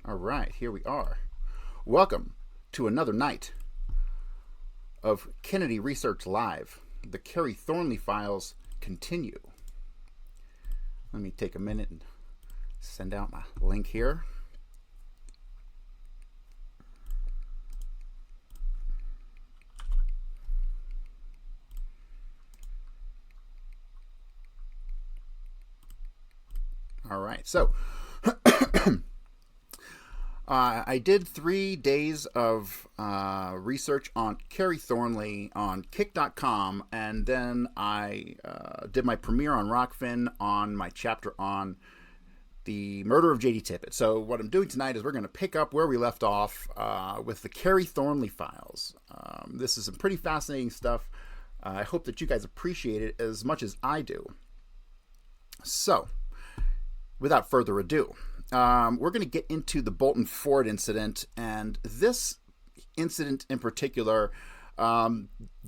All right, here we are. Welcome to another night of Kennedy Research Live. The Kerry Thornley files continue. Let me take a minute and send out my link here. All right, so I did 3 days of research on Kerry Thornley on Kick.com, and then I did my premiere on Rockfin on my chapter on the murder of J.D. Tippit. So what I'm doing tonight is we're going to pick up where we left off with the Kerry Thornley files. This is some pretty fascinating stuff. I hope that you guys appreciate it as much as I do. So, without further ado, we're going to get into the Bolton Ford incident, and this incident in particular,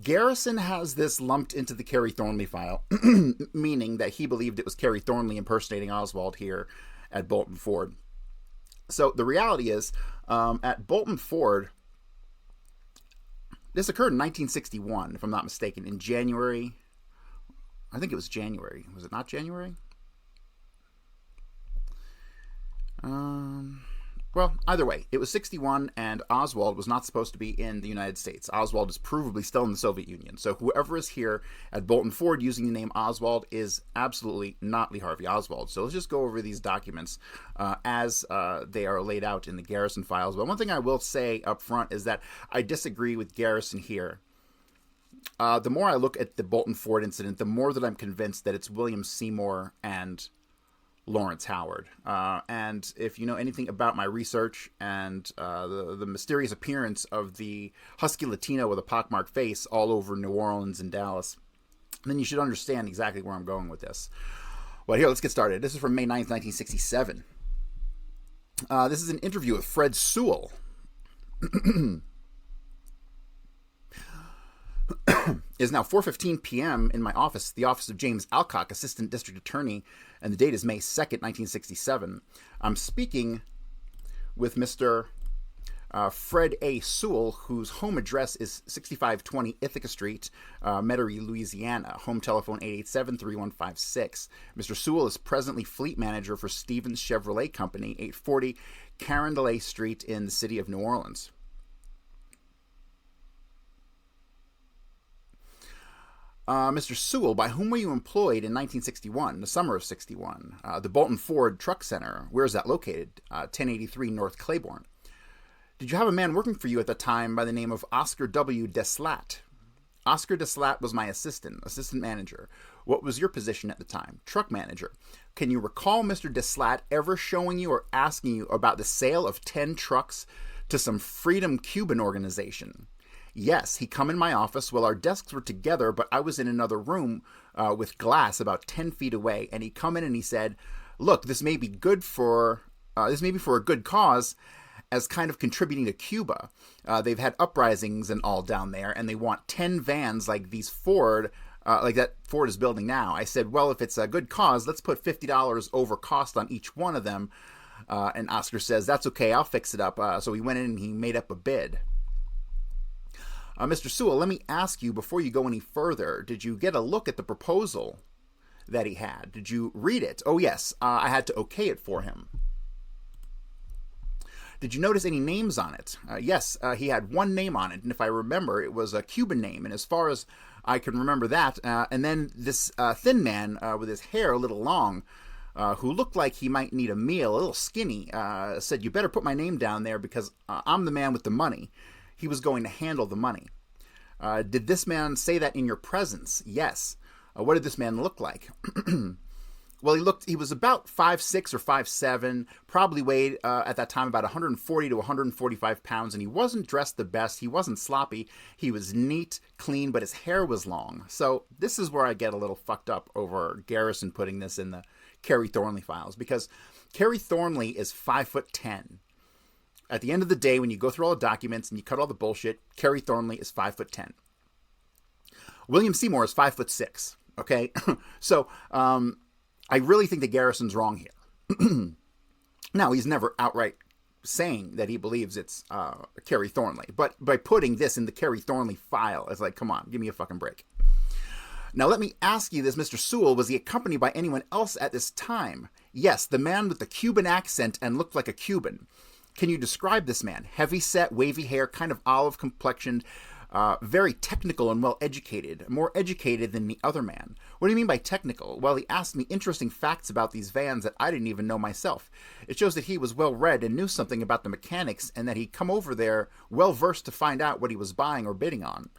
Garrison has this lumped into the Kerry Thornley file, meaning that he believed it was Kerry Thornley impersonating Oswald here at Bolton Ford. So the reality is, at Bolton Ford, this occurred in 1961, if I'm not mistaken, in January. I think it was January. Was it not January? Well, either way, it was 61, and Oswald was not supposed to be in the United States. Oswald is provably still in the Soviet Union. So whoever is here at Bolton Ford using the name Oswald is absolutely not Lee Harvey Oswald. So let's just go over these documents as they are laid out in the Garrison files. But one thing I will say up front is that I disagree with Garrison here. The more I look at the Bolton Ford incident, the more that I'm convinced that it's William Seymour and Lawrence Howard. And if you know anything about my research and the mysterious appearance of the husky Latino with a pockmarked face all over New Orleans and Dallas, then you should understand exactly where I'm going with this. Well, here, let's get started. This is from May 9th, 1967. This is an interview with Fred Sewell. It is now 4:15 p.m. in my office, the office of James Alcock, Assistant District Attorney, and the date is May 2nd, 1967. I'm speaking with Mr. Fred A. Sewell, whose home address is 6520 Ithaca Street, Metairie, Louisiana. Home telephone 887-3156. Mr. Sewell is presently fleet manager for Stevens Chevrolet Company, 840 Carondelet Street in the city of New Orleans. Mr. Sewell, by whom were you employed in 1961, the summer of 61? The Bolton Ford Truck Center. Where is that located? 1083 North Claiborne. Did you have a man working for you at the time by the name of Oscar W. Deslat? Oscar Deslat was my assistant manager. What was your position at the time? Truck manager. Can you recall Mr. Deslat ever showing you or asking you about the sale of 10 trucks to some Freedom Cuban organization? Yes, he come in my office while our desks were together, but I was in another room with glass about 10 feet away, and he come in and he said, look, this may be good for a good cause as kind of contributing to Cuba. They've had uprisings and all down there, and they want 10 vans like these Ford, like that Ford is building now. I said, well, if it's a good cause, let's put $50 over cost on each one of them. And Oscar says, that's okay, I'll fix it up. So he went in and he made up a bid. Mr. Sewell, let me ask you, before you go any further, did you get a look at the proposal that he had? Did you read it? Oh, yes, I had to okay it for him. Did you notice any names on it? Yes, he had one name on it, and if I remember, it was a Cuban name, and as far as I can remember that, and then this thin man with his hair a little long, who looked like he might need a meal, a little skinny, said, you better put my name down there because I'm the man with the money. He was going to handle the money. Did this man say that in your presence? Yes. What did this man look like? Well, he was about 5'6" or 5'7", probably weighed at that time about 140 to 145 pounds, and he wasn't dressed the best. He wasn't sloppy. He was neat, clean, but his hair was long. So this is where I get a little fucked up over Garrison putting this in the Kerry Thornley files, because Kerry Thornley is 5'10". At the end of the day, when you go through all the documents and you cut all the bullshit, Kerry Thornley is 5'10". William Seymour is 5'6". Okay, so I really think that Garrison's wrong here. Now, he's never outright saying that he believes it's Kerry Thornley. But by putting this in the Kerry Thornley file, it's like, come on, give me a fucking break. Now let me ask you this, Mr. Sewell, was he accompanied by anyone else at this time? Yes, the man with the Cuban accent and looked like a Cuban. Can you describe this man? Heavy set, wavy hair, kind of olive complexioned, very technical and well educated, more educated than the other man. What do you mean by technical? Well, he asked me interesting facts about these vans that I didn't even know myself. It shows that he was well read and knew something about the mechanics, and that he'd come over there well versed to find out what he was buying or bidding on.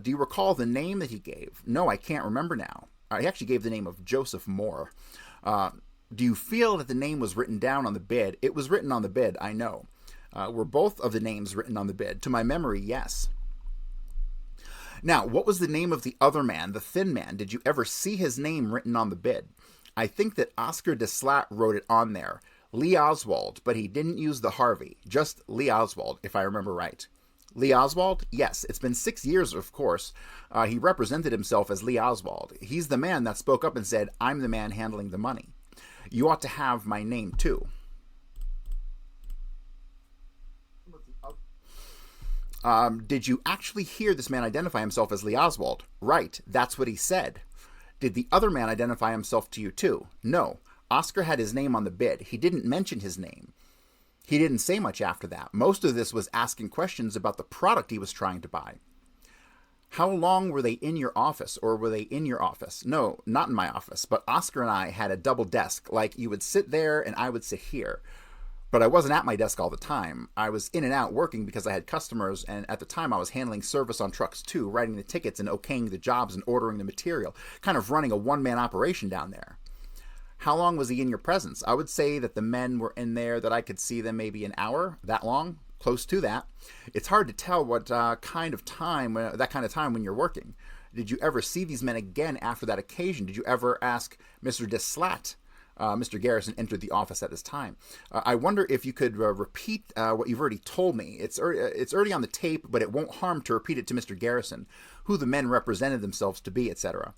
Do you recall the name that he gave? No, I can't remember now. He actually gave the name of Joseph Moore. Do you feel that the name was written down on the bid? It was written on the bid, I know. Were both of the names written on the bid? To my memory, yes. Now, what was the name of the other man, the thin man? Did you ever see his name written on the bid? I think that Oscar Deslat wrote it on there. Lee Oswald, but he didn't use the Harvey. Just Lee Oswald, if I remember right. Lee Oswald? Yes, it's been 6 years, of course. He represented himself as Lee Oswald. He's the man that spoke up and said, I'm the man handling the money. You ought to have my name, too. Did you actually hear this man identify himself as Lee Oswald? Right, that's what he said. Did the other man identify himself to you, too? No. Oscar had his name on the bid. He didn't mention his name. He didn't say much after that. Most of this was asking questions about the product he was trying to buy. How long were they in your office, or were they in your office? No, not in my office, but Oscar and I had a double desk. Like, you would sit there and I would sit here. But I wasn't at my desk all the time. I was in and out working because I had customers, and at the time I was handling service on trucks too, writing the tickets and okaying the jobs and ordering the material, kind of running a one-man operation down there. How long was he in your presence? I would say that the men were in there that I could see them maybe an hour, that long, close to that. It's hard to tell what kind of time when you're working. Did you ever see these men again after that occasion? Did you ever ask Mr. Deslat? Mr. Garrison entered the office at this time. I wonder if you could repeat what you've already told me. It's already on the tape, but it won't harm to repeat it to Mr. Garrison, who the men represented themselves to be, etc.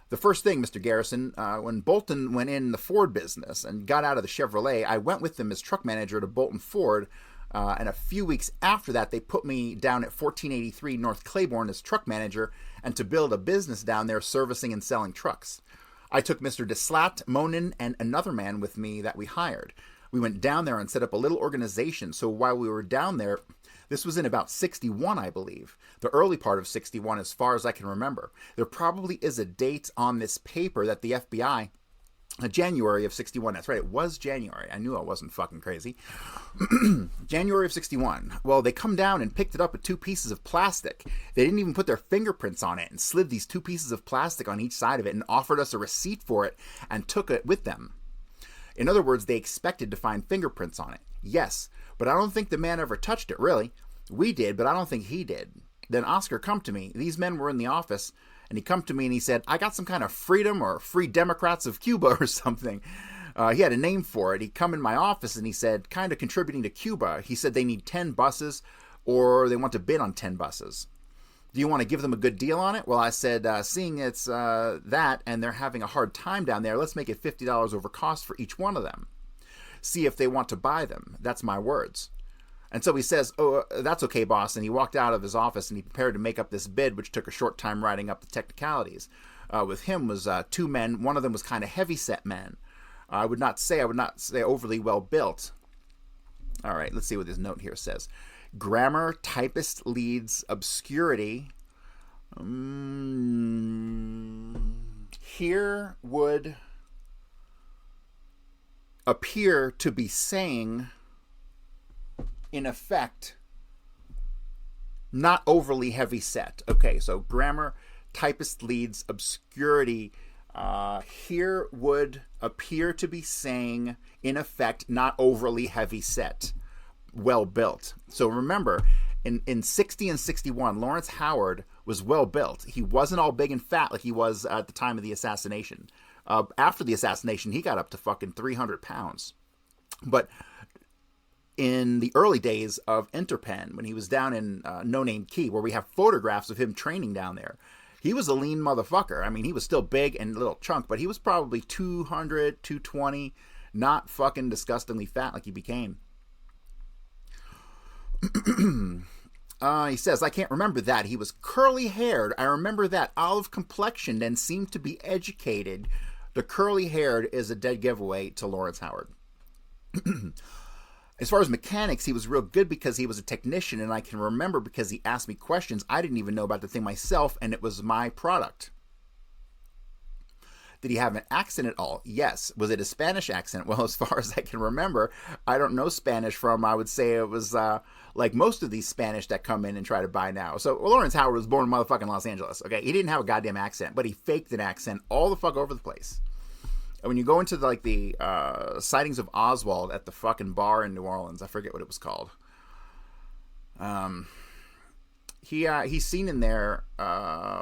The first thing, Mr. Garrison, when Bolton went in the Ford business and got out of the Chevrolet, I went with them as truck manager to Bolton Ford, and a few weeks after that, they put me down at 1483 North Claiborne as truck manager and to build a business down there servicing and selling trucks. I took Mr. Deslat, Monin, and another man with me that we hired. We went down there and set up a little organization, so while we were down there, this was in about 61, I believe. The early part of 61, as far as I can remember. There probably is a date on this paper that the FBI, January of 61, that's right, it was January. I knew I wasn't fucking crazy. January of 61. Well, they come down and picked it up with 2 pieces of plastic. They didn't even put their fingerprints on it and slid these 2 pieces of plastic on each side of it and offered us a receipt for it and took it with them. In other words, they expected to find fingerprints on it. Yes, but I don't think the man ever touched it, really. We did, but I don't think he did. Then Oscar come to me. These men were in the office, and he come to me and he said, I got some kind of freedom or Free Democrats of Cuba or something. He had a name for it. He come in my office and he said, kind of contributing to Cuba. He said they need 10 buses or they want to bid on 10 buses. Do you want to give them a good deal on it? Well, I said, seeing it's that and they're having a hard time down there, let's make it $50 over cost for each one of them. See if they want to buy them. That's my words. And so he says, oh, that's okay, boss. And he walked out of his office and he prepared to make up this bid, which took a short time writing up the technicalities. With him was 2 men. One of them was kind of heavy-set men. I would not say overly well built. All right, let's see what his note here says. Grammar, typist leads, obscurity. Here would appear to be saying, in effect, not overly heavy set. Okay, so grammar, typist leads, obscurity. Here would appear to be saying, in effect, not overly heavy set. Well built. So remember, in 60 and 61, Lawrence Howard was well built. He wasn't all big and fat like he was at the time of the assassination. After the assassination, he got up to fucking 300 pounds. But in the early days of Interpen, when he was down in No Name Key, where we have photographs of him training down there, he was a lean motherfucker. I mean, he was still big and a little chunk, but he was probably 200, 220, not fucking disgustingly fat like he became. He says, I can't remember that. He was curly-haired. I remember that. Olive-complexioned and seemed to be educated. The curly-haired is a dead giveaway to Lawrence Howard. As far as mechanics, he was real good because he was a technician, and I can remember because he asked me questions I didn't even know about the thing myself, and it was my product. Did he have an accent at all? Yes. Was it a Spanish accent? Well, as far as I can remember, I don't know Spanish from, I would say it was like most of these Spanish that come in and try to buy now. So Lawrence Howard was born in motherfucking Los Angeles, okay? He didn't have a goddamn accent, but he faked an accent all the fuck over the place. And when you go into the sightings of Oswald at the fucking bar in New Orleans, I forget what it was called. He's seen in there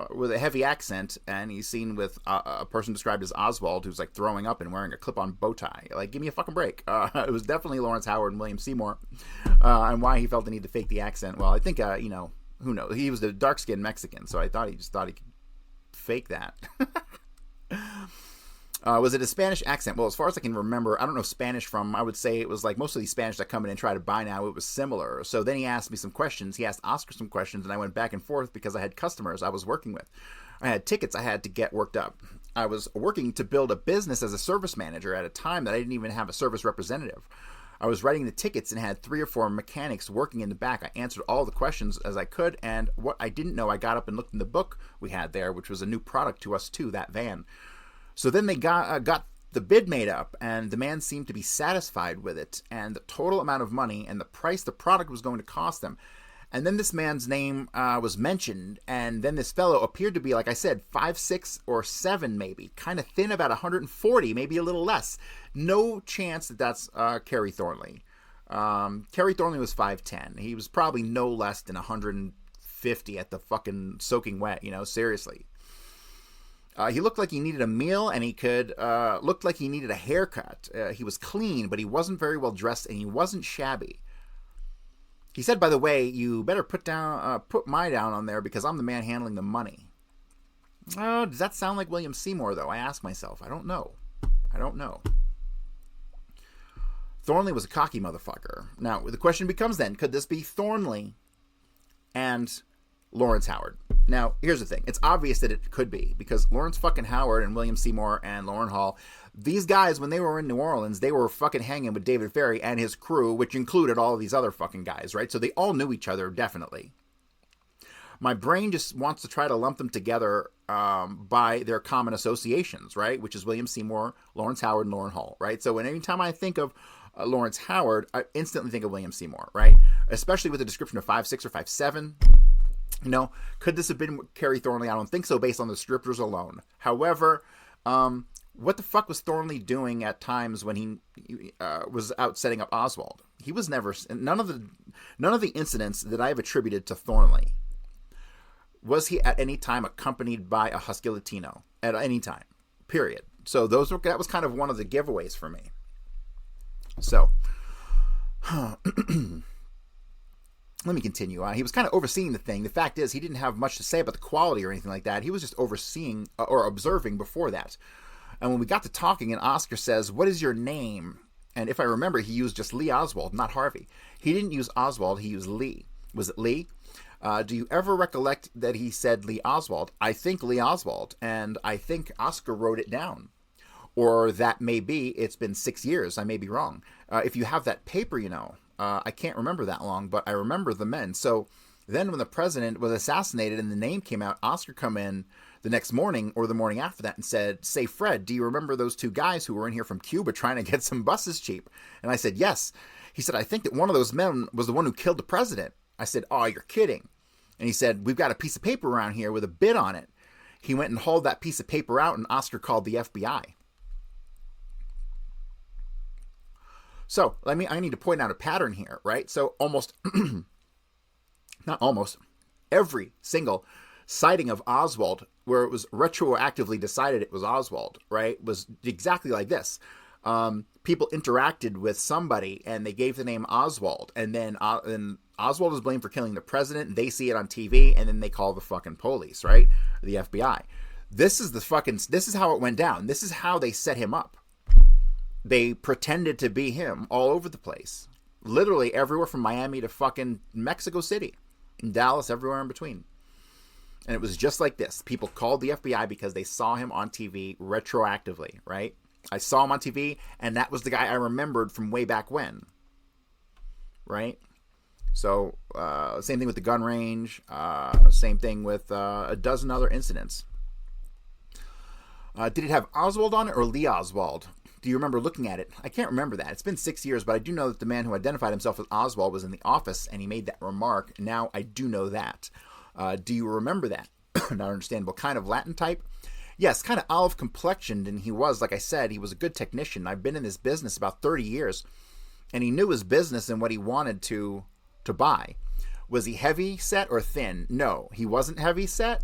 with a heavy accent, and he's seen with a person described as Oswald who's like throwing up and wearing a clip-on bow tie. Like, give me a fucking break. It was definitely Lawrence Howard and William Seymour, and why he felt the need to fake the accent. Well, I think who knows? He was the dark-skinned Mexican, so I thought he could fake that. Was it a Spanish accent? Well, as far as I can remember, I don't know Spanish from, I would say it was like most of these Spanish that come in and try to buy now, it was similar. So then he asked me some questions. He asked Oscar some questions, and I went back and forth because I had customers I was working with. I had tickets I had to get worked up. I was working to build a business as a service manager at a time that I didn't even have a service representative. I was writing the tickets and had 3 or 4 mechanics working in the back. I answered all the questions as I could, and what I didn't know, I got up and looked in the book we had there, which was a new product to us too, that van. So then they got the bid made up, and the man seemed to be satisfied with it, and the total amount of money and the price the product was going to cost them. And then this man's name was mentioned, and then this fellow appeared to be, like I said, 5'6" or 7 maybe, kind of thin, about 140, maybe a little less. No chance that that's Kerry Thornley. Kerry Thornley was 5'10". He was probably no less than 150 at the fucking soaking wet, seriously. He looked like he needed a meal, and he looked like he needed a haircut. He was clean, but he wasn't very well dressed, and he wasn't shabby. He said, by the way, you better put my down on there because I'm the man handling the money. Does that sound like William Seymour, though? I ask myself. I don't know. Thornley was a cocky motherfucker. Now, the question becomes then, could this be Thornley and Lawrence Howard? Now, here's the thing. It's obvious that it could be, because Lawrence fucking Howard and William Seymour and Lauren Hall, these guys, when they were in New Orleans, they were fucking hanging with David Ferry and his crew, which included all of these other fucking guys, right? So they all knew each other, definitely. My brain just wants to try to lump them together by their common associations, right? Which is William Seymour, Lawrence Howard, and Lauren Hall, right? So anytime I think of Lawrence Howard, I instantly think of William Seymour, right? Especially with the description of 5'6" or 5'7". Could this have been Kerry Thornley? I don't think so, based on the descriptors alone. However, what the fuck was Thornley doing at times when he was out setting up Oswald? He was never, none of the incidents that I have attributed to Thornley, was he at any time accompanied by a Husky Latino at any time, period. So that was kind of one of the giveaways for me. So, let me continue. He was kind of overseeing the thing. The fact is, he didn't have much to say about the quality or anything like that. He was just overseeing or observing before that. And when we got to talking, and Oscar says, "What is your name?" And if I remember, he used just Lee Oswald, not Harvey. He didn't use Oswald, he used Lee. Was it Lee? Do you ever recollect that he said Lee Oswald? I think Lee Oswald, and I think Oscar wrote it down. Or that may be, it's been 6 years, I may be wrong. If you have that paper, I can't remember that long, but I remember the men. So then when the president was assassinated and the name came out, Oscar come in the next morning or the morning after that and said, "Say, Fred, do you remember those 2 guys who were in here from Cuba trying to get some buses cheap?" And I said, "Yes." He said, "I think that one of those men was the one who killed the president." I said, "Oh, you're kidding." And he said, "We've got a piece of paper around here with a bid on it." He went and hauled that piece of paper out, and Oscar called the FBI. So, I need to point out a pattern here, right? So, every single sighting of Oswald, where it was retroactively decided it was Oswald, right, was exactly like this. People interacted with somebody, and they gave the name Oswald, and then Oswald is blamed for killing the president, and they see it on TV, and then they call the fucking police, right? The FBI. This is how it went down. This is how they set him up. They pretended to be him all over the place. Literally everywhere from Miami to fucking Mexico City, in Dallas, everywhere in between. And it was just like this. People called the FBI because they saw him on TV retroactively, right? I saw him on TV, and that was the guy I remembered from way back when, right? So, same thing with the gun range. Same thing with a dozen other incidents. Did it have Oswald on it or Lee Oswald? Do you remember looking at it? I can't remember that. It's been 6 years, but I do know that the man who identified himself as Oswald was in the office, and he made that remark. Now I do know that. Do you remember that? Not understandable. Kind of Latin type? Yes, kind of olive complexioned, and he was, like I said, he was a good technician. I've been in this business about 30 years, and he knew his business and what he wanted to buy. Was he heavy set or thin? No, he wasn't heavy set.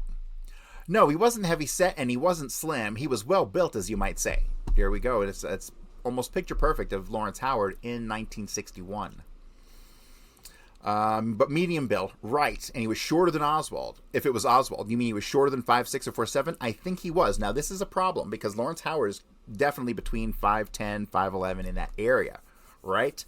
No, he wasn't heavy set, and he wasn't slim. He was well built, as you might say. Here we go. It's almost picture perfect of Lawrence Howard in 1961. But medium build, right? And he was shorter than Oswald. If it was Oswald, you mean he was shorter than 5'6" or 4'7"? I think he was. Now this is a problem because Lawrence Howard is definitely between 5'10", 5'11" in that area, right?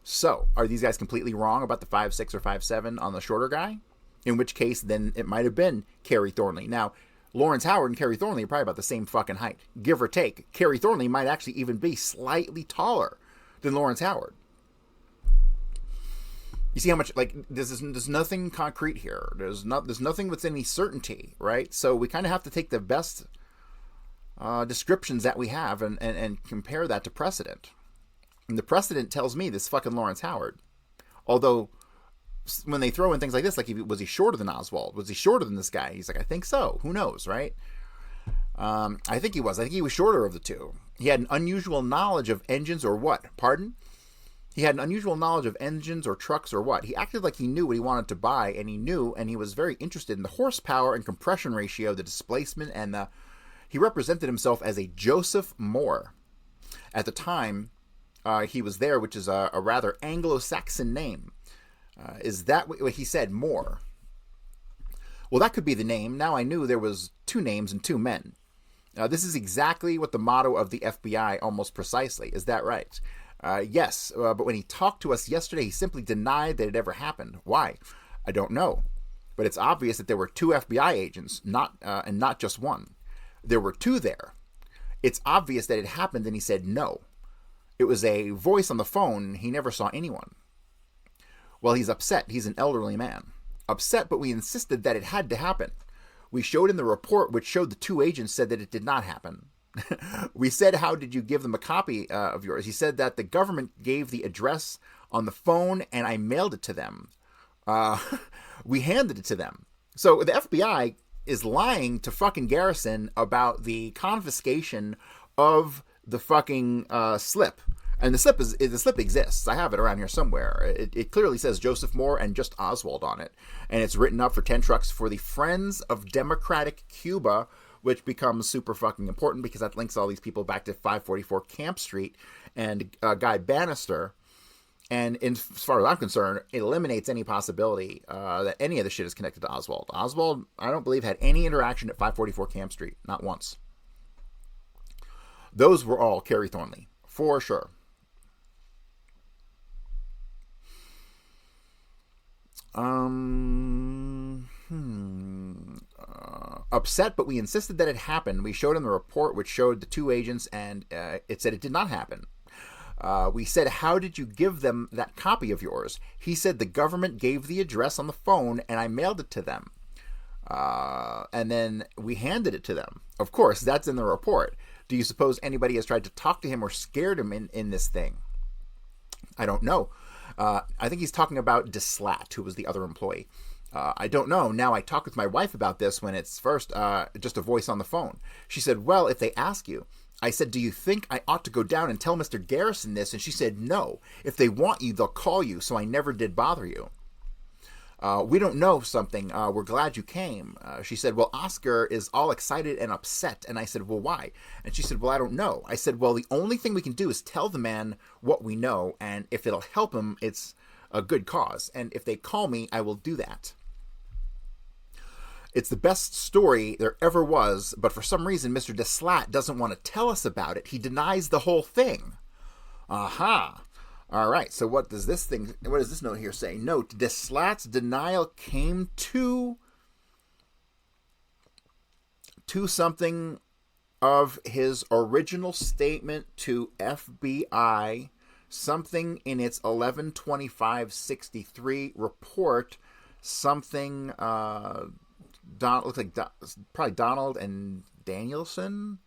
So, are these guys completely wrong about the 5'6" or 5'7" on the shorter guy? In which case, then it might have been Kerry Thornley. Now, Lawrence Howard and Kerry Thornley are probably about the same fucking height, give or take. Kerry Thornley might actually even be slightly taller than Lawrence Howard. You see how much, like, there's nothing concrete here. There's nothing with any certainty, right? So we kind of have to take the best descriptions that we have and compare that to precedent. And the precedent tells me this fucking Lawrence Howard. Although, when they throw in things like this, like, was he shorter than Oswald? Was he shorter than this guy? He's like, I think so. Who knows, right? I think he was. I think he was shorter of the two. He had an unusual knowledge of engines or what? Pardon? He had an unusual knowledge of engines or trucks or what? He acted like he knew what he wanted to buy, and he was very interested in the horsepower and compression ratio, the displacement, and he represented himself as a Joseph Moore. At the time, he was there, which is a rather Anglo-Saxon name. Is that what he said, Moore? Well, that could be the name. Now I knew there was two names and two men. This is exactly what the motto of the FBI, almost precisely. Is that right? Yes, but when he talked to us yesterday, he simply denied that it ever happened. Why? I don't know. But it's obvious that there were two FBI agents, and not just one. There were two there. It's obvious that it happened, and he said no. It was a voice on the phone. He never saw anyone. Well, he's upset. He's an elderly man. Upset, but we insisted that it had to happen. We showed in the report, which showed the two agents said that it did not happen. We said, how did you give them a copy of yours? He said that the government gave the address on the phone, and I mailed it to them. We handed it to them. So the FBI is lying to fucking Garrison about the confiscation of the fucking slip. And the slip exists. I have it around here somewhere. It clearly says Joseph Moore and just Oswald on it. And it's written up for 10 trucks for the Friends of Democratic Cuba, which becomes super fucking important because that links all these people back to 544 Camp Street and Guy Bannister. And as far as I'm concerned, it eliminates any possibility that any of this shit is connected to Oswald. Oswald, I don't believe, had any interaction at 544 Camp Street. Not once. Those were all Kerry Thornley, for sure. Upset, but we insisted that it happened. We showed in the report, which showed the two agents, and it said it did not happen. We said, how did you give them that copy of yours? He said the government gave the address on the phone, and I mailed it to them. And then we handed it to them. Of course, that's in the report. Do you suppose anybody has tried to talk to him or scared him in this thing? I don't know. I think he's talking about Deslat, who was the other employee. I don't know. Now, I talked with my wife about this when it's first just a voice on the phone. She said, well, if they ask you. I said, do you think I ought to go down and tell Mr. Garrison this? And she said, no. If they want you, they'll call you, so I never did bother you. We don't know something. We're glad you came. She said, well, Oscar is all excited and upset. And I said, well, why? And she said, well, I don't know. I said, well, the only thing we can do is tell the man what we know. And if it'll help him, it's a good cause. And if they call me, I will do that. It's the best story there ever was. But for some reason, Mr. Deslat doesn't want to tell us about it. He denies the whole thing. Aha. All right. So what does this note here say? Note: Deslat's denial came to something of his original statement to FBI, something in its 11/25/63 report, something looks like probably Donald and Danielson,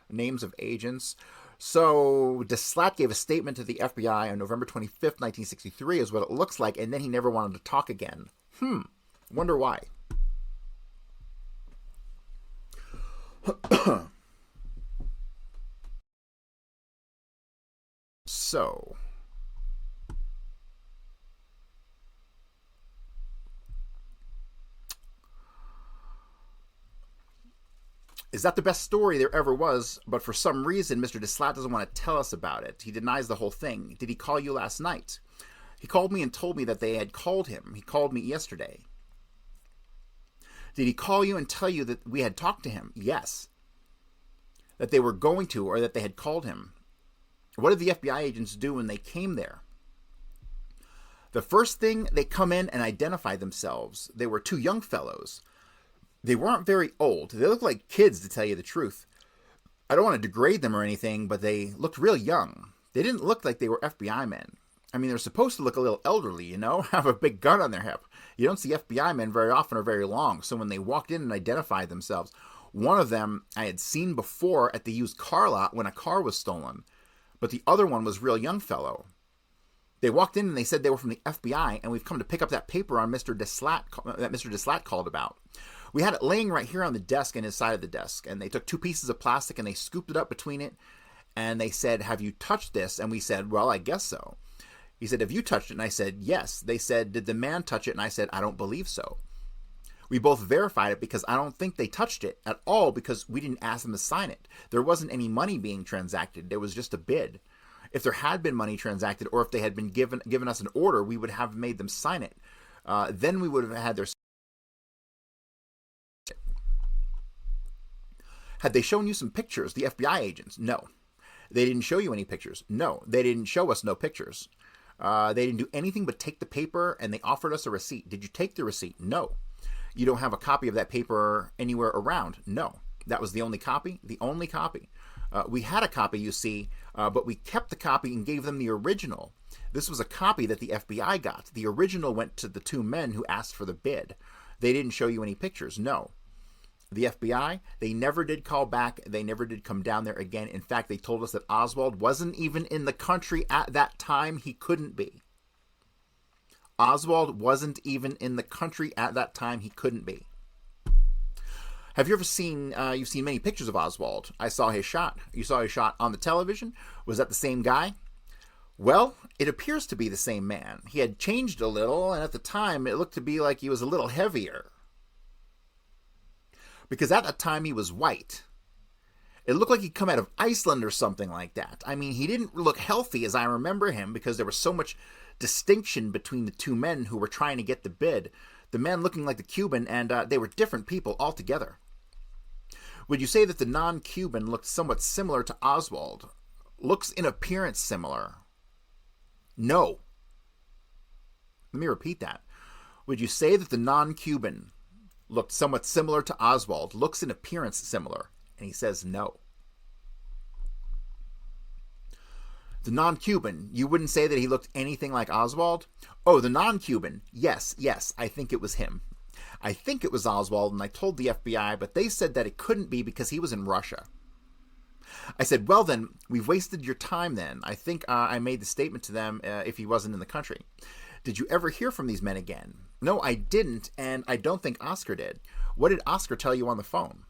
names of agents. So Deslat gave a statement to the FBI on November 25th, 1963, is what it looks like, and then he never wanted to talk again. Wonder why. So, is that the best story there ever was? But for some reason, Mr. Deslat doesn't want to tell us about it. He denies the whole thing. Did he call you last night? He called me and told me that they had called him. He called me yesterday. Did he call you and tell you that we had talked to him? Yes. That they were going to, or that they had called him. What did the FBI agents do when they came there? The first thing, they come in and identify themselves. They were two young fellows. They weren't very old. They looked like kids, to tell you the truth. I don't want to degrade them or anything, but they looked real young. They didn't look like they were FBI men. I mean, they're supposed to look a little elderly, you know, have a big gun on their hip. You don't see FBI men very often or very long. So when they walked in and identified themselves, one of them I had seen before at the used car lot when a car was stolen. But the other one was a real young fellow. They walked in and they said they were from the FBI, and we've come to pick up that paper on Mr. Deslat that Mr. Deslat called about. We had it laying right here on the desk and his side of the desk, and they took two pieces of plastic and they scooped it up between it, and they said, "Have you touched this?" And we said, "Well, I guess so." He said, "Have you touched it?" And I said, "Yes." They said, "Did the man touch it?" And I said, "I don't believe so." We both verified it because I don't think they touched it at all, because we didn't ask them to sign it. There wasn't any money being transacted. There was just a bid. If there had been money transacted, or if they had been given us an order, we would have made them sign it. Then we would have had their... Had they shown you some pictures, the FBI agents? No. They didn't show you any pictures? No. They didn't show us no pictures. They didn't do anything but take the paper, and they offered us a receipt. Did you take the receipt? No. You don't have a copy of that paper anywhere around? No. That was the only copy? The only copy. We had a copy, you see, but we kept the copy and gave them the original. This was a copy that the FBI got. The original went to the two men who asked for the bid. They didn't show you any pictures? No. The FBI, they never did call back. They never did come down there again. In fact, they told us that Oswald wasn't even in the country at that time. He couldn't be. Oswald wasn't even in the country at that time. He couldn't be. Have you ever seen, you've seen many pictures of Oswald. I saw his shot. You saw his shot on the television. Was that the same guy? Well, it appears to be the same man. He had changed a little, and at the time, it looked to be like he was a little heavier. Because at that time, he was white. It looked like he'd come out of Iceland or something like that. I mean, he didn't look healthy as I remember him, because there was so much distinction between the two men who were trying to get the bid. The man looking like the Cuban, and they were different people altogether. Would you say that the non-Cuban looked somewhat similar to Oswald? Looks in appearance similar? No. Let me repeat that. Would you say that the non-Cuban looked somewhat similar to Oswald? Looks in appearance similar? And he says no. The non-Cuban, you wouldn't say that he looked anything like Oswald? Oh, the non-Cuban. Yes, I think it was him. I think it was Oswald, and I told the FBI, but they said that it couldn't be because he was in Russia. I said, well then, we've wasted your time then. I think I made the statement to them if he wasn't in the country. Did you ever hear from these men again? No, I didn't, and I don't think Oscar did. What did Oscar tell you on the phone?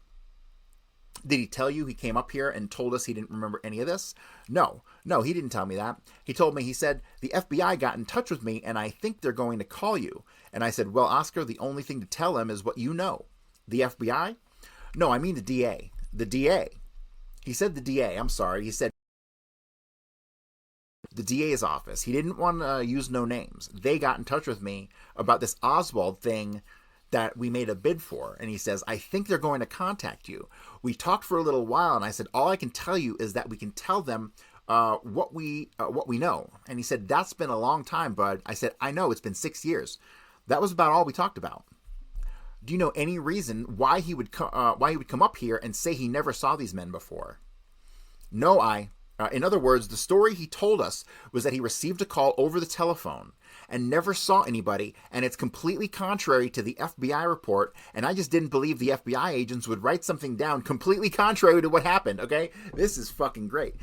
Did he tell you he came up here and told us he didn't remember any of this? No, he didn't tell me that. He told me, he said, the FBI got in touch with me and I think they're going to call you. And I said, well, Oscar, the only thing to tell him is what you know. The FBI? No, I mean the DA. The DA. He said the DA. I'm sorry. He said the DA's office. He didn't want to use no names. They got in touch with me about this Oswald thing that we made a bid for. And he says, I think they're going to contact you. We talked for a little while, and I said, all I can tell you is that we can tell them what we know. And he said, that's been a long time, bud. I said, I know, it's been 6 years. That was about all we talked about. Do you know any reason why he would come up here and say he never saw these men before? No, in other words, the story he told us was that he received a call over the telephone and never saw anybody, and it's completely contrary to the FBI report, and I just didn't believe the FBI agents would write something down completely contrary to what happened, okay? This is fucking great.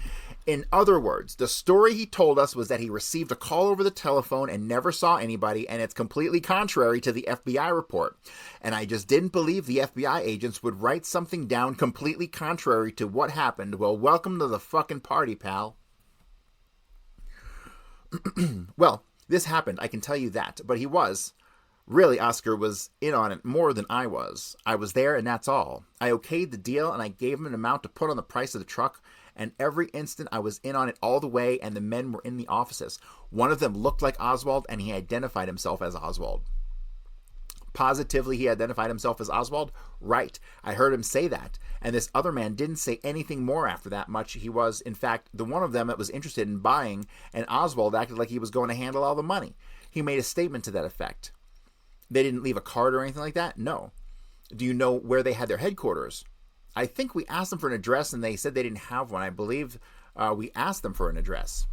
In other words, the story he told us was that he received a call over the telephone and never saw anybody, and it's completely contrary to the FBI report. And I just didn't believe the FBI agents would write something down completely contrary to what happened. Well, welcome to the fucking party, pal. Well, this happened, I can tell you that. But really, Oscar was in on it more than I was. I was there, and that's all. I okayed the deal, and I gave him an amount to put on the price of the truck. And every instant I was in on it all the way, and the men were in the offices. One of them looked like Oswald, and he identified himself as Oswald. Positively, he identified himself as Oswald? Right. I heard him say that. And this other man didn't say anything more after that much. He was, in fact, the one of them that was interested in buying, and Oswald acted like he was going to handle all the money. He made a statement to that effect. They didn't leave a card or anything like that? No. Do you know where they had their headquarters? I think we asked them for an address, and they said they didn't have one. I believe we asked them for an address.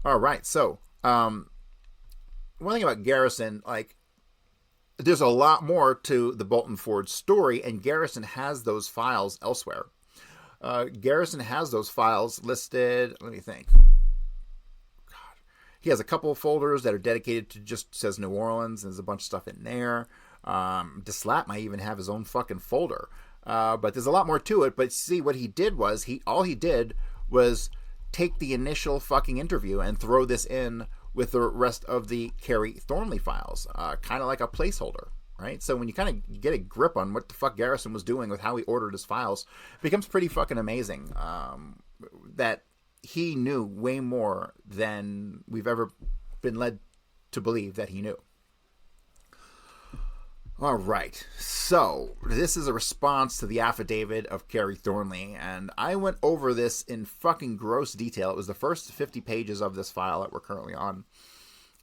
All right, so one thing about Garrison, there's a lot more to the Bolton Ford story, and Garrison has those files elsewhere. Garrison has those files listed, let me think. God. He has a couple of folders that are dedicated to just says New Orleans, and there's a bunch of stuff in there. Deslap might even have his own fucking folder. But there's a lot more to it. But see, what he did was, all he did was take the initial fucking interview and throw this in with the rest of the Kerry Thornley files. Kind of like a placeholder, right? So when you kind of get a grip on what the fuck Garrison was doing with how he ordered his files, it becomes pretty fucking amazing that he knew way more than we've ever been led to believe that he knew. All right, so this is a response to the affidavit of Kerry Thornley, and I went over this in fucking gross detail. It was the first 50 pages of this file that we're currently on,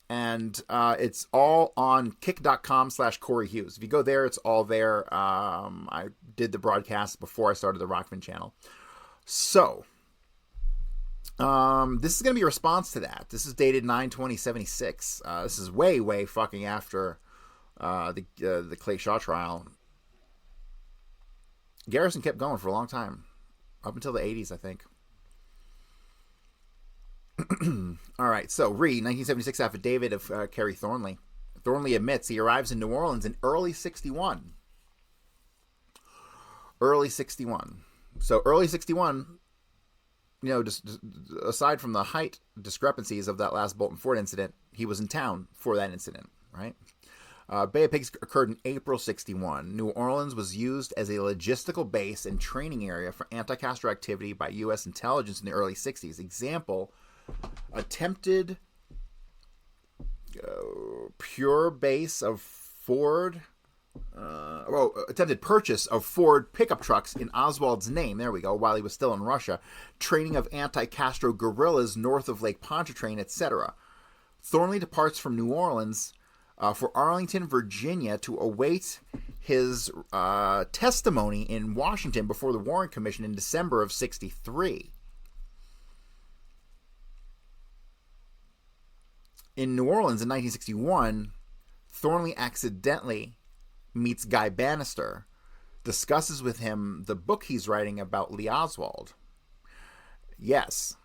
and it's all on kick.com/Corey Hughes. If you go there, it's all there. I did the broadcast before I started the Rockman channel. So, this is going to be a response to that. This is dated 9/20/76. This is way fucking after the Clay Shaw trial. Garrison kept going for a long time, up until the 80s, I think. All right, so read 1976 affidavit of Kerry Thornley. Thornley admits he arrives in New Orleans in early 61. Early 61. So early 61, just aside from the height discrepancies of that last Bolton Ford incident, he was in town for that incident, right? Bay of Pigs occurred in April 61. New Orleans was used as a logistical base and training area for anti-Castro activity by U.S. intelligence in the early 60s. Example, attempted pure base of Ford... attempted purchase of Ford pickup trucks in Oswald's name, there we go, while he was still in Russia. Training of anti-Castro guerrillas north of Lake Pontchartrain, etc. Thornley departs from New Orleans for Arlington, Virginia, to await his testimony in Washington before the Warren Commission in December of 63. In New Orleans in 1961, Thornley accidentally meets Guy Bannister, discusses with him the book he's writing about Lee Oswald. Yes,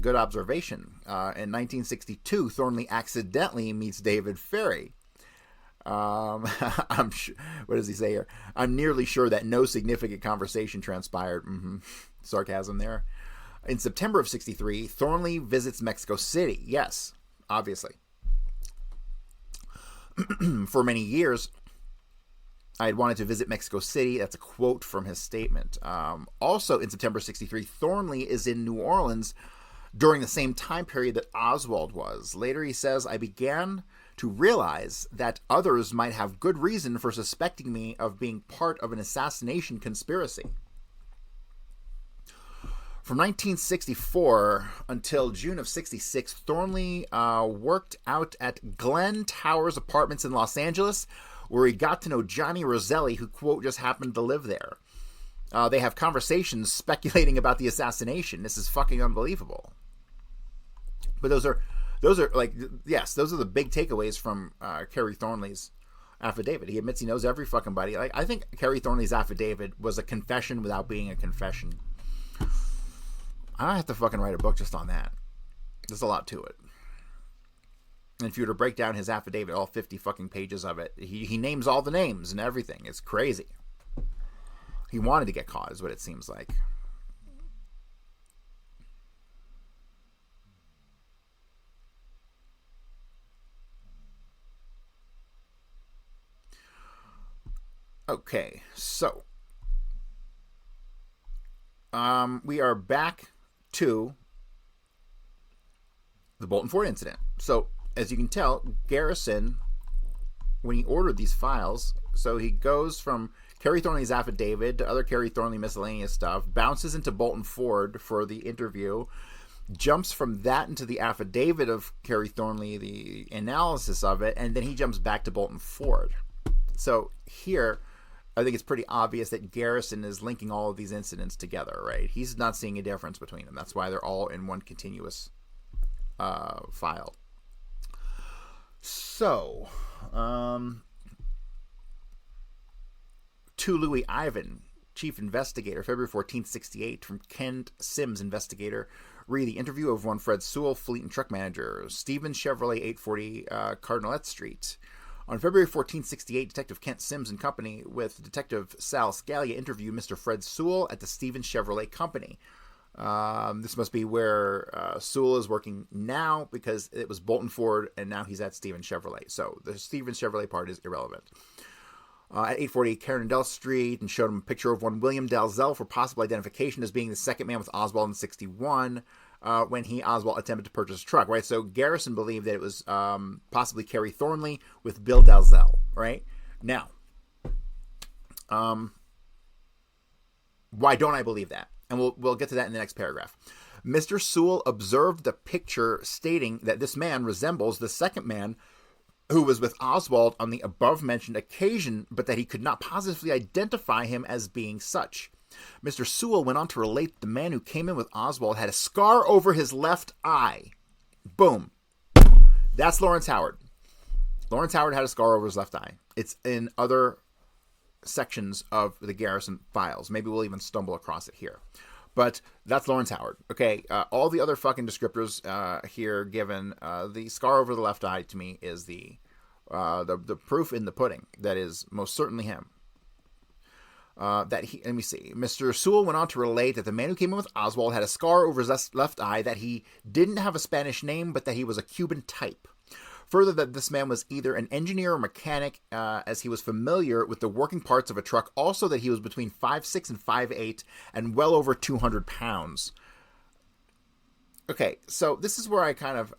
good observation. In 1962, Thornley accidentally meets David Ferry. What does he say here? I'm nearly sure that no significant conversation transpired. Sarcasm there. In September of 63, Thornley visits Mexico City. Yes, obviously. For many years, I had wanted to visit Mexico City. That's a quote from his statement. Also in September 63, Thornley is in New Orleans during the same time period that Oswald was. Later he says, I began to realize that others might have good reason for suspecting me of being part of an assassination conspiracy. From 1964 until June of 66, Thornley worked out at Glen Towers Apartments in Los Angeles, where he got to know Johnny Roselli, who, quote, just happened to live there. They have conversations speculating about the assassination. This is fucking unbelievable. But those are like, yes, those are the big takeaways from Kerry Thornley's affidavit. He admits he knows every fucking body. Like, I think Kerry Thornley's affidavit was a confession without being a confession. I have to fucking write a book just on that. There's a lot to it. And if you were to break down his affidavit, all 50 fucking pages of it, he names all the names and everything. It's crazy. He wanted to get caught, is what it seems like. Okay, so we are back to the Bolton Ford incident. So, as you can tell, Garrison, when he ordered these files, so he goes from Kerry Thornley's affidavit to other Kerry Thornley miscellaneous stuff, bounces into Bolton Ford for the interview, jumps from that into the affidavit of Kerry Thornley, the analysis of it, and then he jumps back to Bolton Ford. So here, I think it's pretty obvious that Garrison is linking all of these incidents together, right? He's not seeing a difference between them. That's why they're all in one continuous file. So, to Louis Ivan, chief investigator, February 14th, 68, from Kent Sims, investigator. Read the interview of one Fred Sewell, fleet and truck manager, Stephen Chevrolet, 840 Cardinalette Street. On February 14, 68, Detective Kent Sims and Company with Detective Sal Scalia interview Mr. Fred Sewell at the Stephen Chevrolet Company. This must be where Sewell is working now, because it was Bolton Ford and now he's at Stephen Chevrolet. So the Stephen Chevrolet part is irrelevant. At 840 Carindale Street, and showed him a picture of one William Dalzell for possible identification as being the second man with Oswald in 61. When Oswald attempted to purchase a truck, right? So Garrison believed that it was possibly Kerry Thornley with Bill Dalzell, right? Now, why don't I believe that? And we'll get to that in the next paragraph. Mr. Sewell observed the picture, stating that this man resembles the second man who was with Oswald on the above-mentioned occasion, but that he could not positively identify him as being such. Mr. Sewell went on to relate that the man who came in with Oswald had a scar over his left eye. Boom. That's Lawrence Howard. Lawrence Howard had a scar over his left eye. It's in other sections of the Garrison files. Maybe we'll even stumble across it here. But that's Lawrence Howard. Okay, all the other fucking descriptors here given, the scar over the left eye to me is the proof in the pudding. That is most certainly him. Let me see. Mr. Sewell went on to relate that the man who came in with Oswald had a scar over his left eye, that he didn't have a Spanish name, but that he was a Cuban type. Further, that this man was either an engineer or mechanic, as he was familiar with the working parts of a truck. Also, that he was between 5'6" and 5'8", and well over 200 pounds. Okay, so this is where I kind of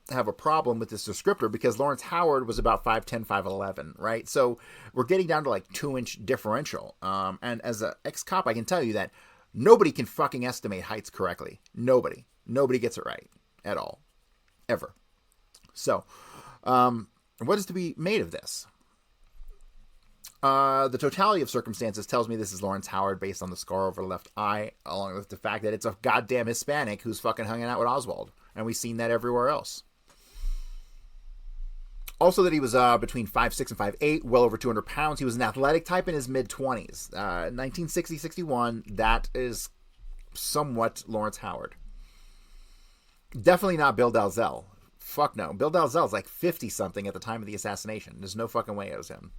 have a problem with this descriptor, because Lawrence Howard was about 5'10", 5'11", right? So we're getting down to like 2-inch differential. And as an ex-cop, I can tell you that nobody can fucking estimate heights correctly. Nobody gets it right at all, ever. So, what is to be made of this? The totality of circumstances tells me this is Lawrence Howard based on the scar over the left eye, along with the fact that it's a goddamn Hispanic who's fucking hanging out with Oswald. And we've seen that everywhere else. Also that he was between 5'6" and 5'8", well over 200 pounds. He was an athletic type in his mid-20s. 1960-61, that is somewhat Lawrence Howard. Definitely not Bill Dalzell. Fuck no. Bill Dalzell's like 50-something at the time of the assassination. There's no fucking way it was him.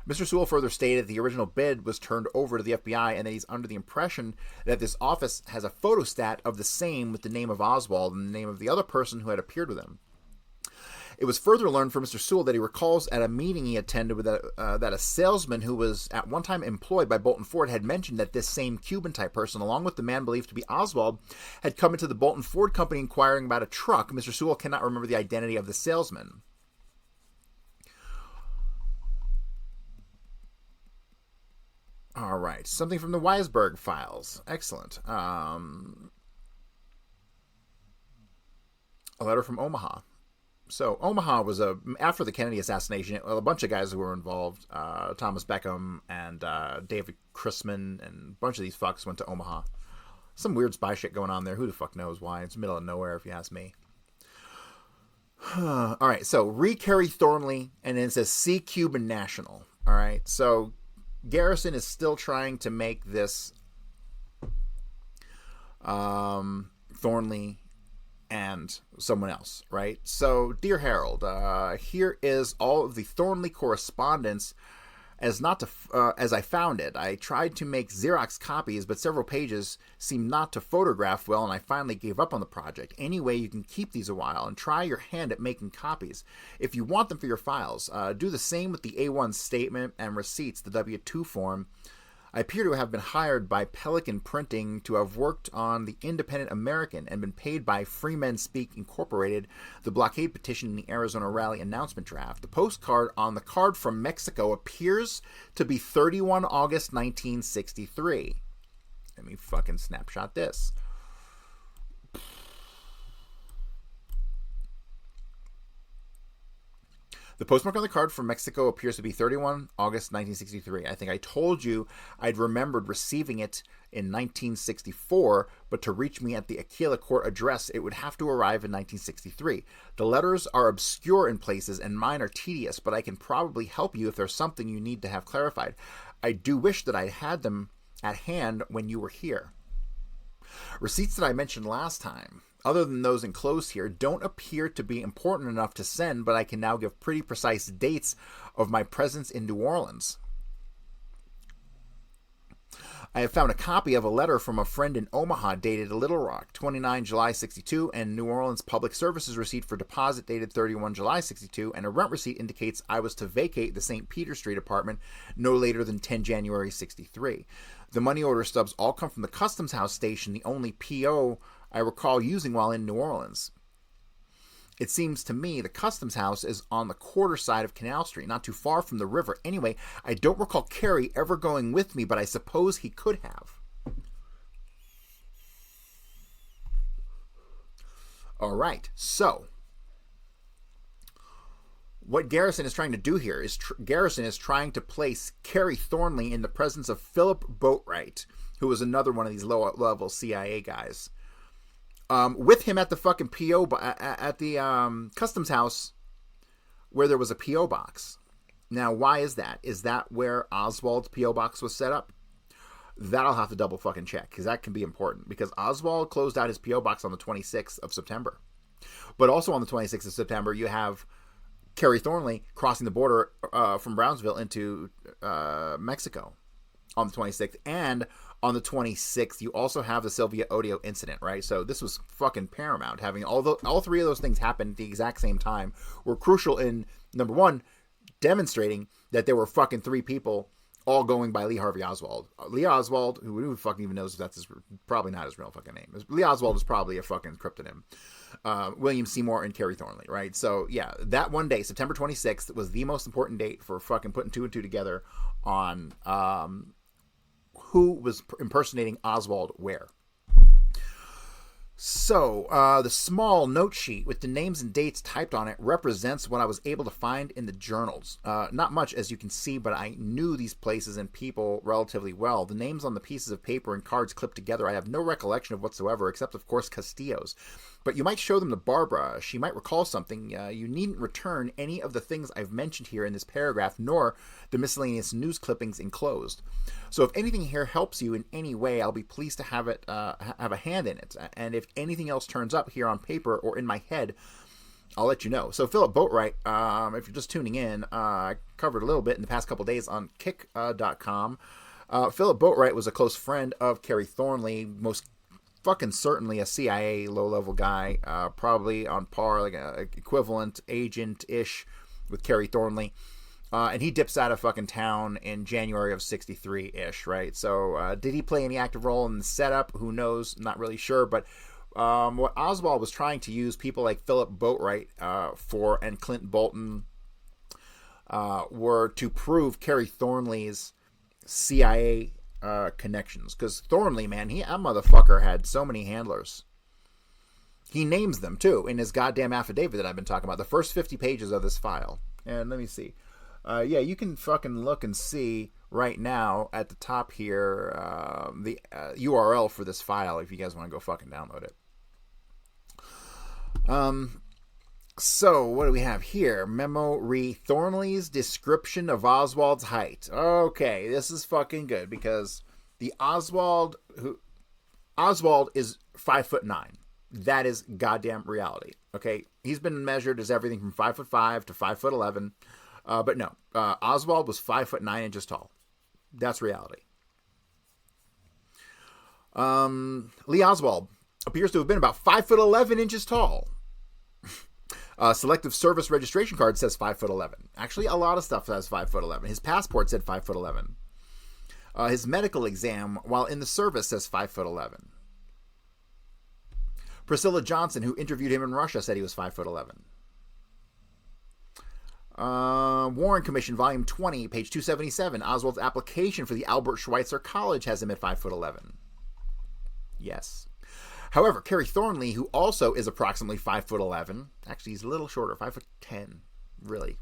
Mr. Sewell further stated the original bid was turned over to the FBI and that he's under the impression that this office has a photostat of the same with the name of Oswald and the name of the other person who had appeared with him. It was further learned from Mr. Sewell that he recalls at a meeting he attended with that a salesman who was at one time employed by Bolton Ford had mentioned that this same Cuban-type person, along with the man believed to be Oswald, had come into the Bolton Ford company inquiring about a truck. Mr. Sewell cannot remember the identity of the salesman. All right. Something from the Weisberg files. Excellent. A letter from Omaha. So Omaha was after the Kennedy assassination, a bunch of guys who were involved, Thomas Beckham and David Chrisman and a bunch of these fucks went to Omaha. Some weird spy shit going on there. Who the fuck knows why? It's the middle of nowhere, if you ask me. All right, so Kerry Thornley, and then it says C. Cuban National. All right, so Garrison is still trying to make this Thornley and someone else, right? So, dear Harold, here is all of the Thornley correspondence as I found it. I tried to make Xerox copies, but several pages seemed not to photograph well, and I finally gave up on the project. Anyway, you can keep these a while and try your hand at making copies. If you want them for your files, do the same with the A1 statement and receipts, the W-2 form. I appear to have been hired by Pelican Printing to have worked on the Independent American and been paid by Free Men Speak Incorporated, the blockade petition in the Arizona Rally announcement draft. The postcard on the card from Mexico appears to be 31 August 1963. Let me fucking snapshot this. The postmark on the card from Mexico appears to be 31 August 1963. I think I told you I'd remembered receiving it in 1964, but to reach me at the Aquila Court address, it would have to arrive in 1963. The letters are obscure in places, and mine are tedious, but I can probably help you if there's something you need to have clarified. I do wish that I had them at hand when you were here. Receipts that I mentioned last time, other than those enclosed here, don't appear to be important enough to send, but I can now give pretty precise dates of my presence in New Orleans. I have found a copy of a letter from a friend in Omaha dated Little Rock, 29 July 62, and New Orleans Public Services receipt for deposit dated 31 July 62, and a rent receipt indicates I was to vacate the St. Peter Street apartment no later than 10 January 63. The money order stubs all come from the Customs House station, the only P.O. I recall using while in New Orleans. It seems to me the Customs House is on the quarter side of Canal Street, not too far from the river. Anyway, I don't recall Kerry ever going with me, but I suppose he could have. All right, so what Garrison is trying to do here is Garrison is trying to place Kerry Thornley in the presence of Philip Boatwright, who was another one of these low-level CIA guys. With him at the fucking P.O. at the Customs House where there was a P.O. box. Now, why is that? Is that where Oswald's P.O. box was set up? That I'll have to double fucking check, because that can be important. Because Oswald closed out his P.O. box on the 26th of September. But also on the 26th of September, you have Kerry Thornley crossing the border from Brownsville into Mexico on the 26th. And on the 26th, you also have the Sylvia Odio incident, right? So this was fucking paramount. Having all three of those things happen at the exact same time were crucial in, number one, demonstrating that there were fucking three people all going by Lee Harvey Oswald. Lee Oswald, who fucking even knows if that's probably not his real fucking name. Lee Oswald is probably a fucking cryptonym. William Seymour and Kerry Thornley, right? So, yeah, that one day, September 26th, was the most important date for fucking putting two and two together on who was impersonating Oswald where. So, the small note sheet with the names and dates typed on it represents what I was able to find in the journals. Not much, as you can see, but I knew these places and people relatively well. The names on the pieces of paper and cards clipped together I have no recollection of whatsoever, except, of course, Castillo's. But you might show them to Barbara. She might recall something. You needn't return any of the things I've mentioned here in this paragraph, nor the miscellaneous news clippings enclosed. So if anything here helps you in any way, I'll be pleased to have it have a hand in it. And if anything else turns up here on paper or in my head, I'll let you know. So Philip Boatwright, if you're just tuning in, I covered a little bit in the past couple days on Kick.com. Philip Boatwright was a close friend of Kerry Thornley, most fucking certainly a CIA low-level guy, probably on par, like a equivalent agent-ish with Kerry Thornley. And he dips out of fucking town in January of 63-ish, right? So did he play any active role in the setup? Who knows? Not really sure. But what Oswald was trying to use people like Philip Boatwright for, and Clint Bolton, were to prove Kerry Thornley's CIA connections. Because Thornley, man, that motherfucker had so many handlers. He names them, too, in his goddamn affidavit that I've been talking about. The first 50 pages of this file. And let me see. Yeah, you can fucking look and see right now at the top here the URL for this file if you guys want to go fucking download it. So, what do we have here? Memo re Thornley's description of Oswald's height. Okay, this is fucking good because Oswald is 5'9". That is goddamn reality. Okay, he's been measured as everything from 5'5" to 5'11", but no, Oswald was 5'9" inches tall. That's reality. Lee Oswald appears to have been about 5'11" inches tall. Selective service registration card says 5'11". Actually, a lot of stuff says 5'11". His passport said 5'11". His medical exam while in the service says 5'11". Priscilla Johnson, who interviewed him in Russia, said he was 5'11". Warren Commission, Volume 20, page 277. Oswald's application for the Albert Schweitzer College has him at 5'11". Yes. However, Kerry Thornley, who also is approximately 5'11", actually he's a little shorter, 5'10", really,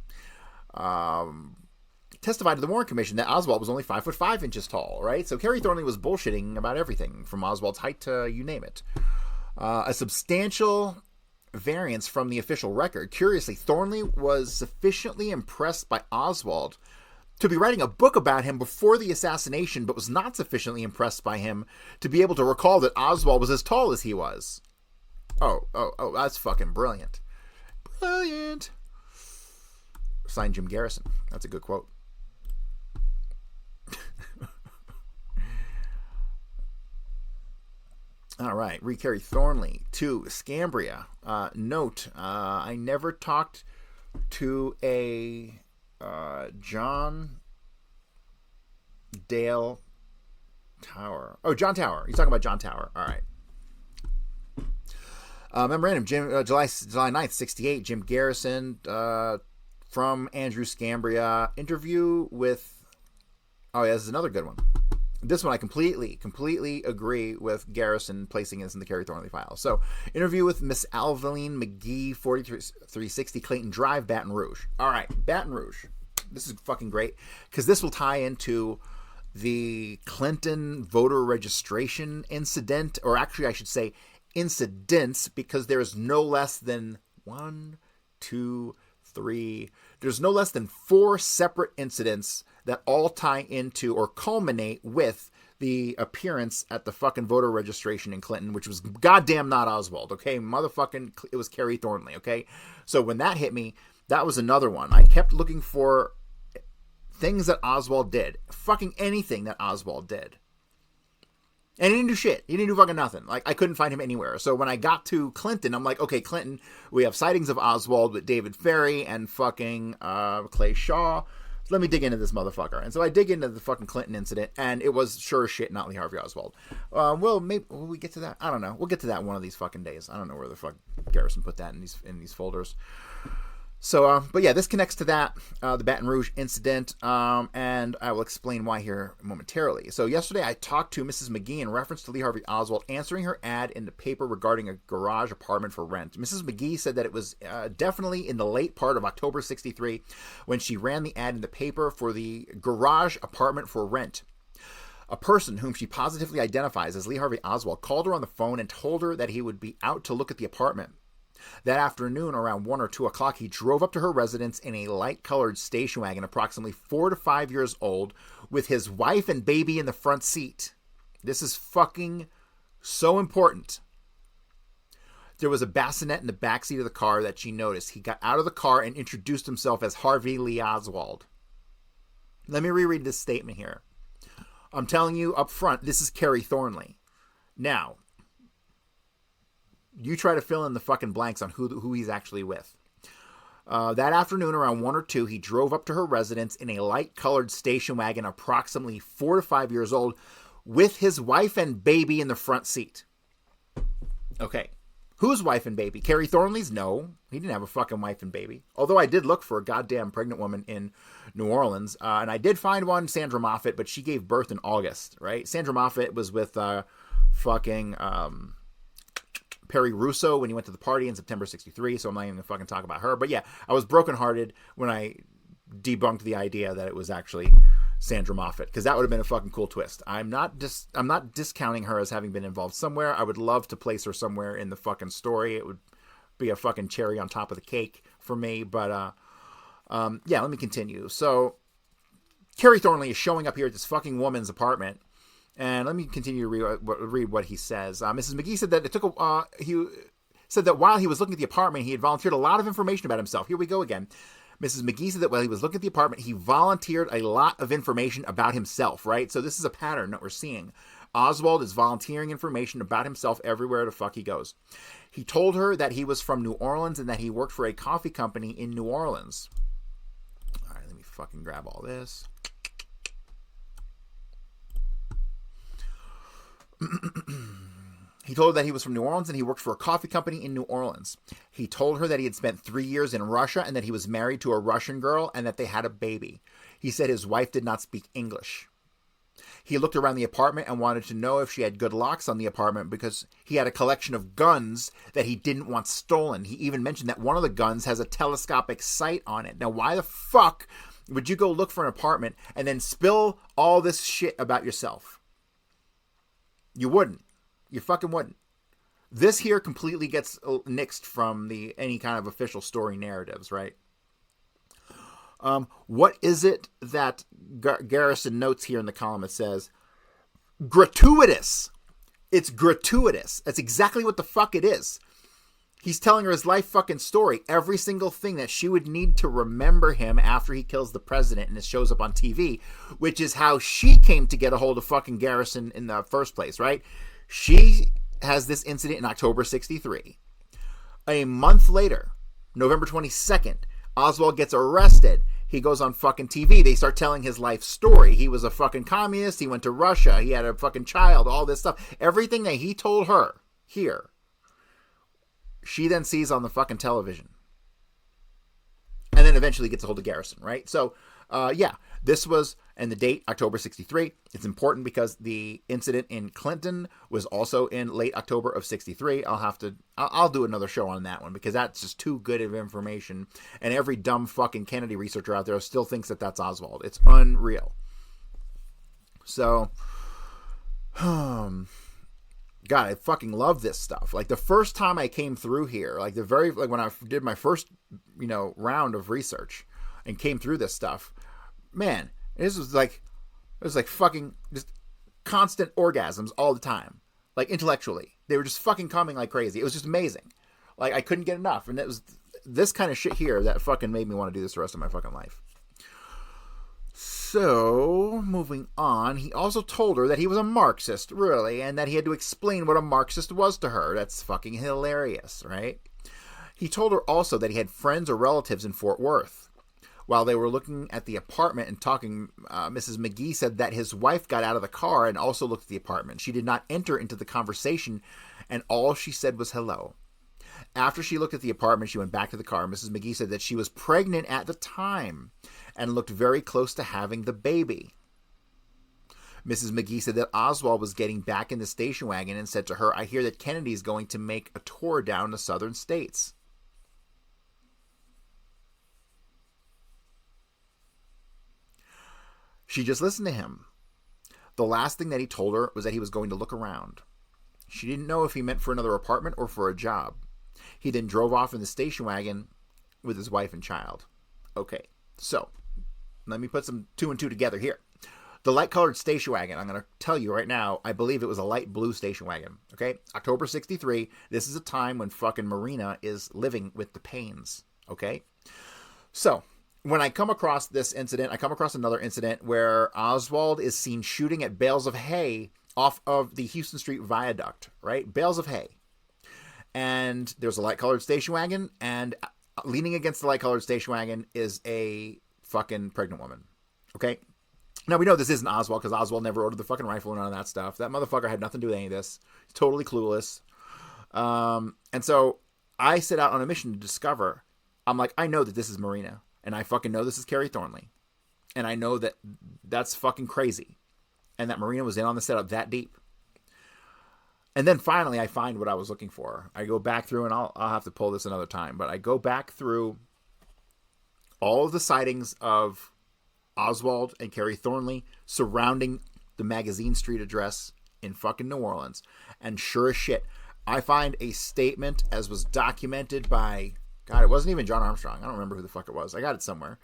testified to the Warren Commission that Oswald was only 5'5" inches tall, right? So Kerry Thornley was bullshitting about everything, from Oswald's height to you name it. A substantial variance from the official record. Curiously, Thornley was sufficiently impressed by Oswald to be writing a book about him before the assassination, but was not sufficiently impressed by him to be able to recall that Oswald was as tall as he was. Oh, that's fucking brilliant. Brilliant. Signed, Jim Garrison. That's a good quote. All right, read Kerry Thornley. 2, Scambria. Note, I never talked to a John Dale Tower. Oh, John Tower. He's talking about John Tower. All right. Memorandum, July 9th, 68. Jim Garrison from Andrew Scambria. Interview with... Oh, yeah, this is another good one. This one I completely agree with Garrison placing this in the Kerry Thornley file. So, interview with Miss Alvaline McGee, 4360 Clayton Drive, Baton Rouge. All right, Baton Rouge. This is fucking great because this will tie into the Clinton voter registration incident, or actually I should say incidents, because there is no less than there's no less than 4 separate incidents that all tie into or culminate with the appearance at the fucking voter registration in Clinton, which was goddamn not Oswald, okay? Motherfucking, it was Kerry Thornley, okay? So when that hit me, that was another one. I kept looking for things that Oswald did. Fucking anything that Oswald did. And he didn't do shit. He didn't do fucking nothing. Like, I couldn't find him anywhere. So when I got to Clinton, I'm like, okay, Clinton, we have sightings of Oswald with David Ferry and fucking Clay Shaw. So let me dig into this motherfucker. And so I dig into the fucking Clinton incident, and it was sure as shit not Lee Harvey Oswald. Well, maybe will we get to that? I don't know. We'll get to that one of these fucking days. I don't know where the fuck Garrison put that in these folders. So, but yeah, this connects to that, the Baton Rouge incident, and I will explain why here momentarily. So yesterday I talked to Mrs. McGee in reference to Lee Harvey Oswald answering her ad in the paper regarding a garage apartment for rent. Mrs. McGee said that it was definitely in the late part of October 63 when she ran the ad in the paper for the garage apartment for rent. A person whom she positively identifies as Lee Harvey Oswald called her on the phone and told her that he would be out to look at the apartment. That afternoon, around 1 or 2 o'clock, he drove up to her residence in a light-colored station wagon, approximately 4 to 5 years old, with his wife and baby in the front seat. This is fucking so important. There was a bassinet in the backseat of the car that she noticed. He got out of the car and introduced himself as Harvey Lee Oswald. Let me reread this statement here. I'm telling you up front, this is Kerry Thornley. Now, you try to fill in the fucking blanks on who he's actually with. That afternoon, around 1 or 2, he drove up to her residence in a light-colored station wagon, approximately 4 to 5 years old, with his wife and baby in the front seat. Okay. Whose wife and baby? Kerry Thornley's? No, he didn't have a fucking wife and baby. Although I did look for a goddamn pregnant woman in New Orleans, and I did find one, Sandra Moffat, but she gave birth in August, right? Sandra Moffat was with fucking Perry Russo when he went to the party in September 63, so I'm not even gonna fucking talk about her. But yeah, I was brokenhearted when I debunked the idea that it was actually Sandra Moffat, because that would have been a fucking cool twist. I'm not discounting her as having been involved somewhere. I would love to place her somewhere in the fucking story. It would be a fucking cherry on top of the cake for me. But yeah, let me continue. So Kerry Thornley is showing up here at this fucking woman's apartment, and let me continue to read what he says. Mrs. McGee said that it took he said that while he was looking at the apartment, he had volunteered a lot of information about himself. Here we go again. Mrs. McGee said that while he was looking at the apartment, he volunteered a lot of information about himself, right? So this is a pattern that we're seeing. Oswald is volunteering information about himself everywhere the fuck he goes. He told her that he was from New Orleans and that he worked for a coffee company in New Orleans. All right, let me fucking grab all this. He told her that he was from New Orleans and he worked for a coffee company in New Orleans. He told her that he had spent 3 years in Russia and that he was married to a Russian girl and that they had a baby. He said his wife did not speak English. He looked around the apartment and wanted to know if she had good locks on the apartment because he had a collection of guns that he didn't want stolen. He even mentioned that one of the guns has a telescopic sight on it. Now, why the fuck would you go look for an apartment and then spill all this shit about yourself? You wouldn't. You fucking wouldn't. This here completely gets nixed from any kind of official story narratives, right? What is it that Garrison notes here in the column? It says, gratuitous. It's gratuitous. That's exactly what the fuck it is. He's telling her his life fucking story. Every single thing that she would need to remember him after he kills the president and it shows up on TV, which is how she came to get a hold of fucking Garrison in the first place, right? She has this incident in October 63. A month later, November 22nd, Oswald gets arrested. He goes on fucking TV. They start telling his life story. He was a fucking communist. He went to Russia. He had a fucking child. All this stuff. Everything that he told her here, she then sees on the fucking television. And then eventually gets a hold of Garrison, right? So, yeah, this was, and the date, October 63. It's important because the incident in Clinton was also in late October of 63. I'll do another show on that one because that's just too good of information. And every dumb fucking Kennedy researcher out there still thinks that that's Oswald. It's unreal. So, God, I fucking love this stuff. Like the first time I came through here, like when I did my first, round of research and came through this stuff, man, it was like fucking just constant orgasms all the time. Like intellectually, they were just fucking coming like crazy. It was just amazing. Like I couldn't get enough. And it was this kind of shit here that fucking made me want to do this the rest of my fucking life. So, moving on, he also told her that he was a Marxist, really, and that he had to explain what a Marxist was to her. That's fucking hilarious, right? He told her also that he had friends or relatives in Fort Worth. While they were looking at the apartment and talking, Mrs. McGee said that his wife got out of the car and also looked at the apartment. She did not enter into the conversation, and all she said was hello. After she looked at the apartment, she went back to the car. Mrs. McGee said that she was pregnant at the time and looked very close to having the baby. Mrs. McGee said that Oswald was getting back in the station wagon and said to her, I hear that Kennedy's going to make a tour down the southern states. She just listened to him. The last thing that he told her was that he was going to look around. She didn't know if he meant for another apartment or for a job. He then drove off in the station wagon with his wife and child. Okay, so let me put some 2 and 2 together here. The light-colored station wagon, I'm going to tell you right now, I believe it was a light blue station wagon. Okay, October 63, this is a time when fucking Marina is living with the Paines. Okay, so when I come across this incident, I come across another incident where Oswald is seen shooting at bales of hay off of the Houston Street Viaduct, right? Bales of hay. And there's a light-colored station wagon, and leaning against the light-colored station wagon is a fucking pregnant woman, okay? Now, we know this isn't Oswald, because Oswald never ordered the fucking rifle and none of that stuff. That motherfucker had nothing to do with any of this. He's totally clueless. And so I set out on a mission to discover. I'm like, I know that this is Marina, and I fucking know this is Kerry Thornley, and I know that that's fucking crazy, and that Marina was in on the setup that deep. And then finally, I find what I was looking for. I go back through, and I'll have to pull this another time, but I go back through all of the sightings of Oswald and Kerry Thornley surrounding the Magazine Street address in fucking New Orleans. And sure as shit, I find a statement as was documented by, God, it wasn't even John Armstrong. I don't remember who the fuck it was. I got it somewhere.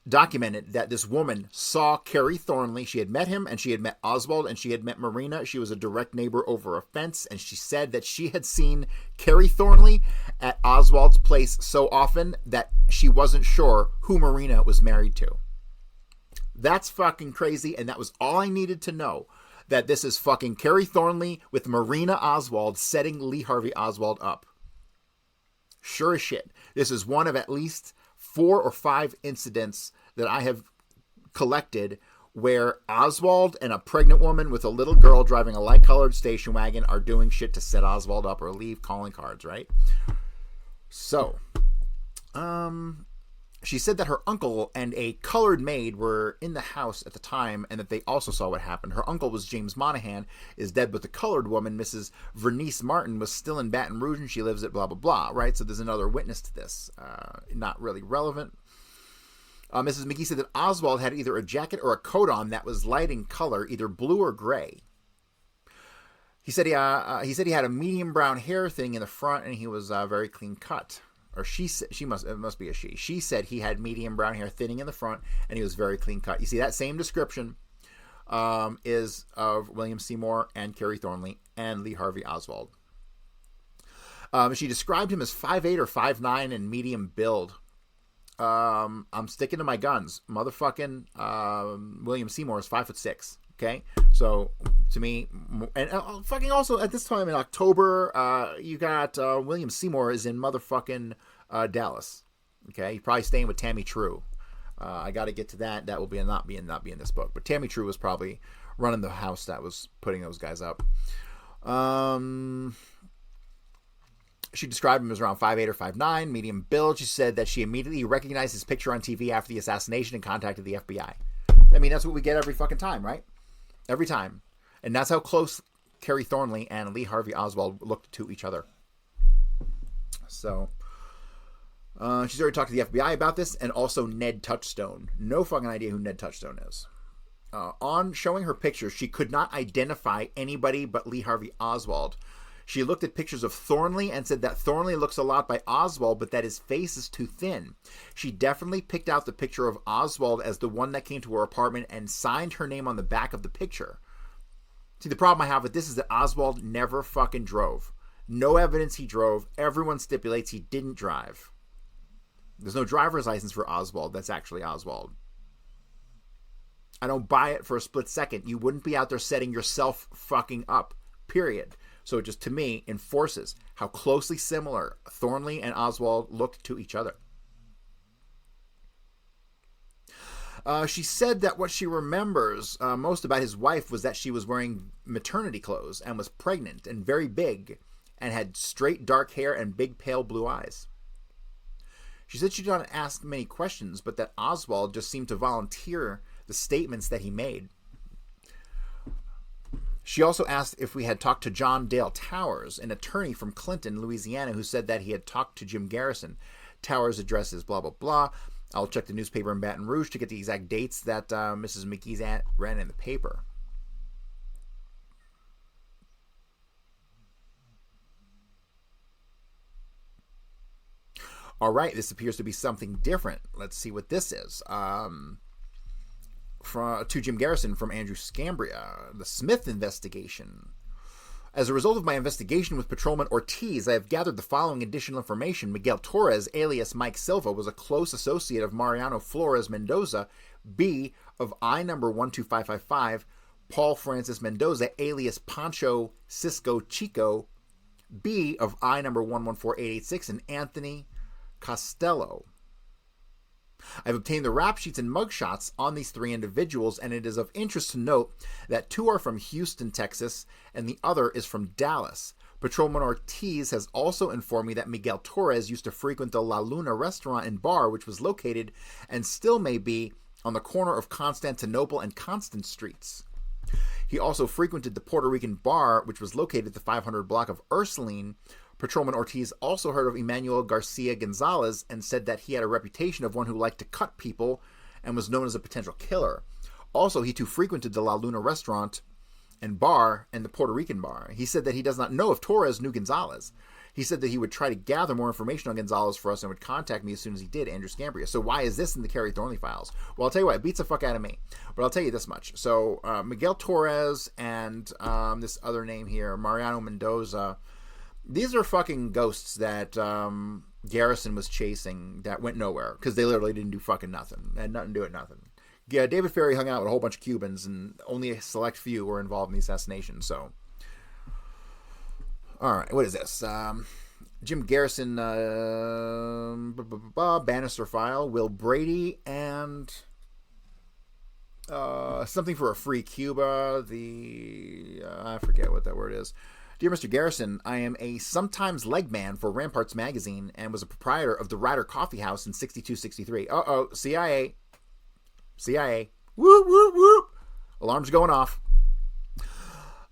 Documented that this woman saw Kerry Thornley. She had met him, and she had met Oswald, and she had met Marina. She was a direct neighbor over a fence, and she said that she had seen Kerry Thornley at Oswald's place so often that she wasn't sure who Marina was married to. That's fucking crazy, and that was all I needed to know. That this is fucking Kerry Thornley with Marina Oswald setting Lee Harvey Oswald up. Sure as shit. This is one of at least 4 or 5 incidents that I have collected where Oswald and a pregnant woman with a little girl driving a light-colored station wagon are doing shit to set Oswald up or leave calling cards, right? So, she said that her uncle and a colored maid were in the house at the time and that they also saw what happened. Her uncle was James Monahan, is dead, but the colored woman, Mrs. Vernice Martin, was still in Baton Rouge and she lives at blah, blah, blah, right? So there's another witness to this. Not really relevant. Mrs. McGee said that Oswald had either a jacket or a coat on that was light in color, either blue or gray. He said he had a medium brown hair thing in the front and he was very clean cut. Or it must be a she. She said he had medium brown hair thinning in the front and he was very clean cut. You see, that same description is of William Seymour and Kerry Thornley and Lee Harvey Oswald. She described him as 5'8" or 5'9" and medium build. I'm sticking to my guns. Motherfucking William Seymour is 5'6". Okay, so to me, and fucking also at this time in October, you got William Seymour is in motherfucking Dallas. Okay, he's probably staying with Tammy True. I got to get to that. That will not be in this book. But Tammy True was probably running the house that was putting those guys up. She described him as around 5'8" or 5'9", medium build. She said that she immediately recognized his picture on TV after the assassination and contacted the FBI. I mean, that's what we get every fucking time, right? Every time. And that's how close Kerry Thornley and Lee Harvey Oswald looked to each other. So, she's already talked to the FBI about this, and also Ned Touchstone. No fucking idea who Ned Touchstone is. On showing her pictures, she could not identify anybody but Lee Harvey Oswald. She looked at pictures of Thornley and said that Thornley looks a lot like Oswald, but that his face is too thin. She definitely picked out the picture of Oswald as the one that came to her apartment and signed her name on the back of the picture. See, the problem I have with this is that Oswald never fucking drove. No evidence he drove. Everyone stipulates he didn't drive. There's no driver's license for Oswald. That's actually Oswald. I don't buy it for a split second. You wouldn't be out there setting yourself fucking up. Period. So it just, to me, enforces how closely similar Thornley and Oswald looked to each other. She said that what she remembers most about his wife was that she was wearing maternity clothes and was pregnant and very big and had straight dark hair and big pale blue eyes. She said she did not ask many questions, but that Oswald just seemed to volunteer the statements that he made. She also asked if we had talked to John Dale Towers, an attorney from Clinton, Louisiana, who said that he had talked to Jim Garrison. Towers' address is blah, blah, blah. I'll check the newspaper in Baton Rouge to get the exact dates that Mrs. McGee's aunt ran in the paper. All right, this appears to be something different. Let's see what this is. To Jim Garrison from Andrew Scambria, the Smith investigation. As a result of my investigation with Patrolman Ortiz, I have gathered the following additional information. Miguel Torres, alias Mike Silva, was a close associate of Mariano Flores Mendoza, B, of I number 12555, Paul Francis Mendoza, alias Pancho Cisco Chico, B, of I number 114886, and Anthony Costello. I've obtained the rap sheets and mugshots on these 3 individuals, and it is of interest to note that 2 are from Houston, Texas, and the other is from Dallas. Patrolman Ortiz has also informed me that Miguel Torres used to frequent the La Luna restaurant and bar, which was located, and still may be, on the corner of Constantinople and Constance Streets. He also frequented the Puerto Rican bar, which was located at the 500 block of Ursuline. Patrolman Ortiz also heard of Emmanuel Garcia Gonzalez and said that he had a reputation of one who liked to cut people and was known as a potential killer. Also, he too frequented the La Luna restaurant and bar and the Puerto Rican bar. He said that he does not know if Torres knew Gonzalez. He said that he would try to gather more information on Gonzalez for us and would contact me as soon as he did, Andrew Scambria. So why is this in the Kerry Thornley files? Well, I'll tell you what, it beats the fuck out of me. But I'll tell you this much. So Miguel Torres and this other name here, Mariano Mendoza, these are fucking ghosts that Garrison was chasing that went nowhere because they literally didn't do fucking nothing. They had nothing to do with nothing. Yeah, David Ferry hung out with a whole bunch of Cubans, and only a select few were involved in the assassination. So, all right, what is this? Jim Garrison, Bannister file, Will Brady, and something for a free Cuba. I forget what that word is. Dear Mr. Garrison, I am a sometimes leg man for Ramparts magazine and was a proprietor of the Ryder Coffee House in 6263. Uh-oh, CIA. Whoop, whoop, whoop. Alarms going off.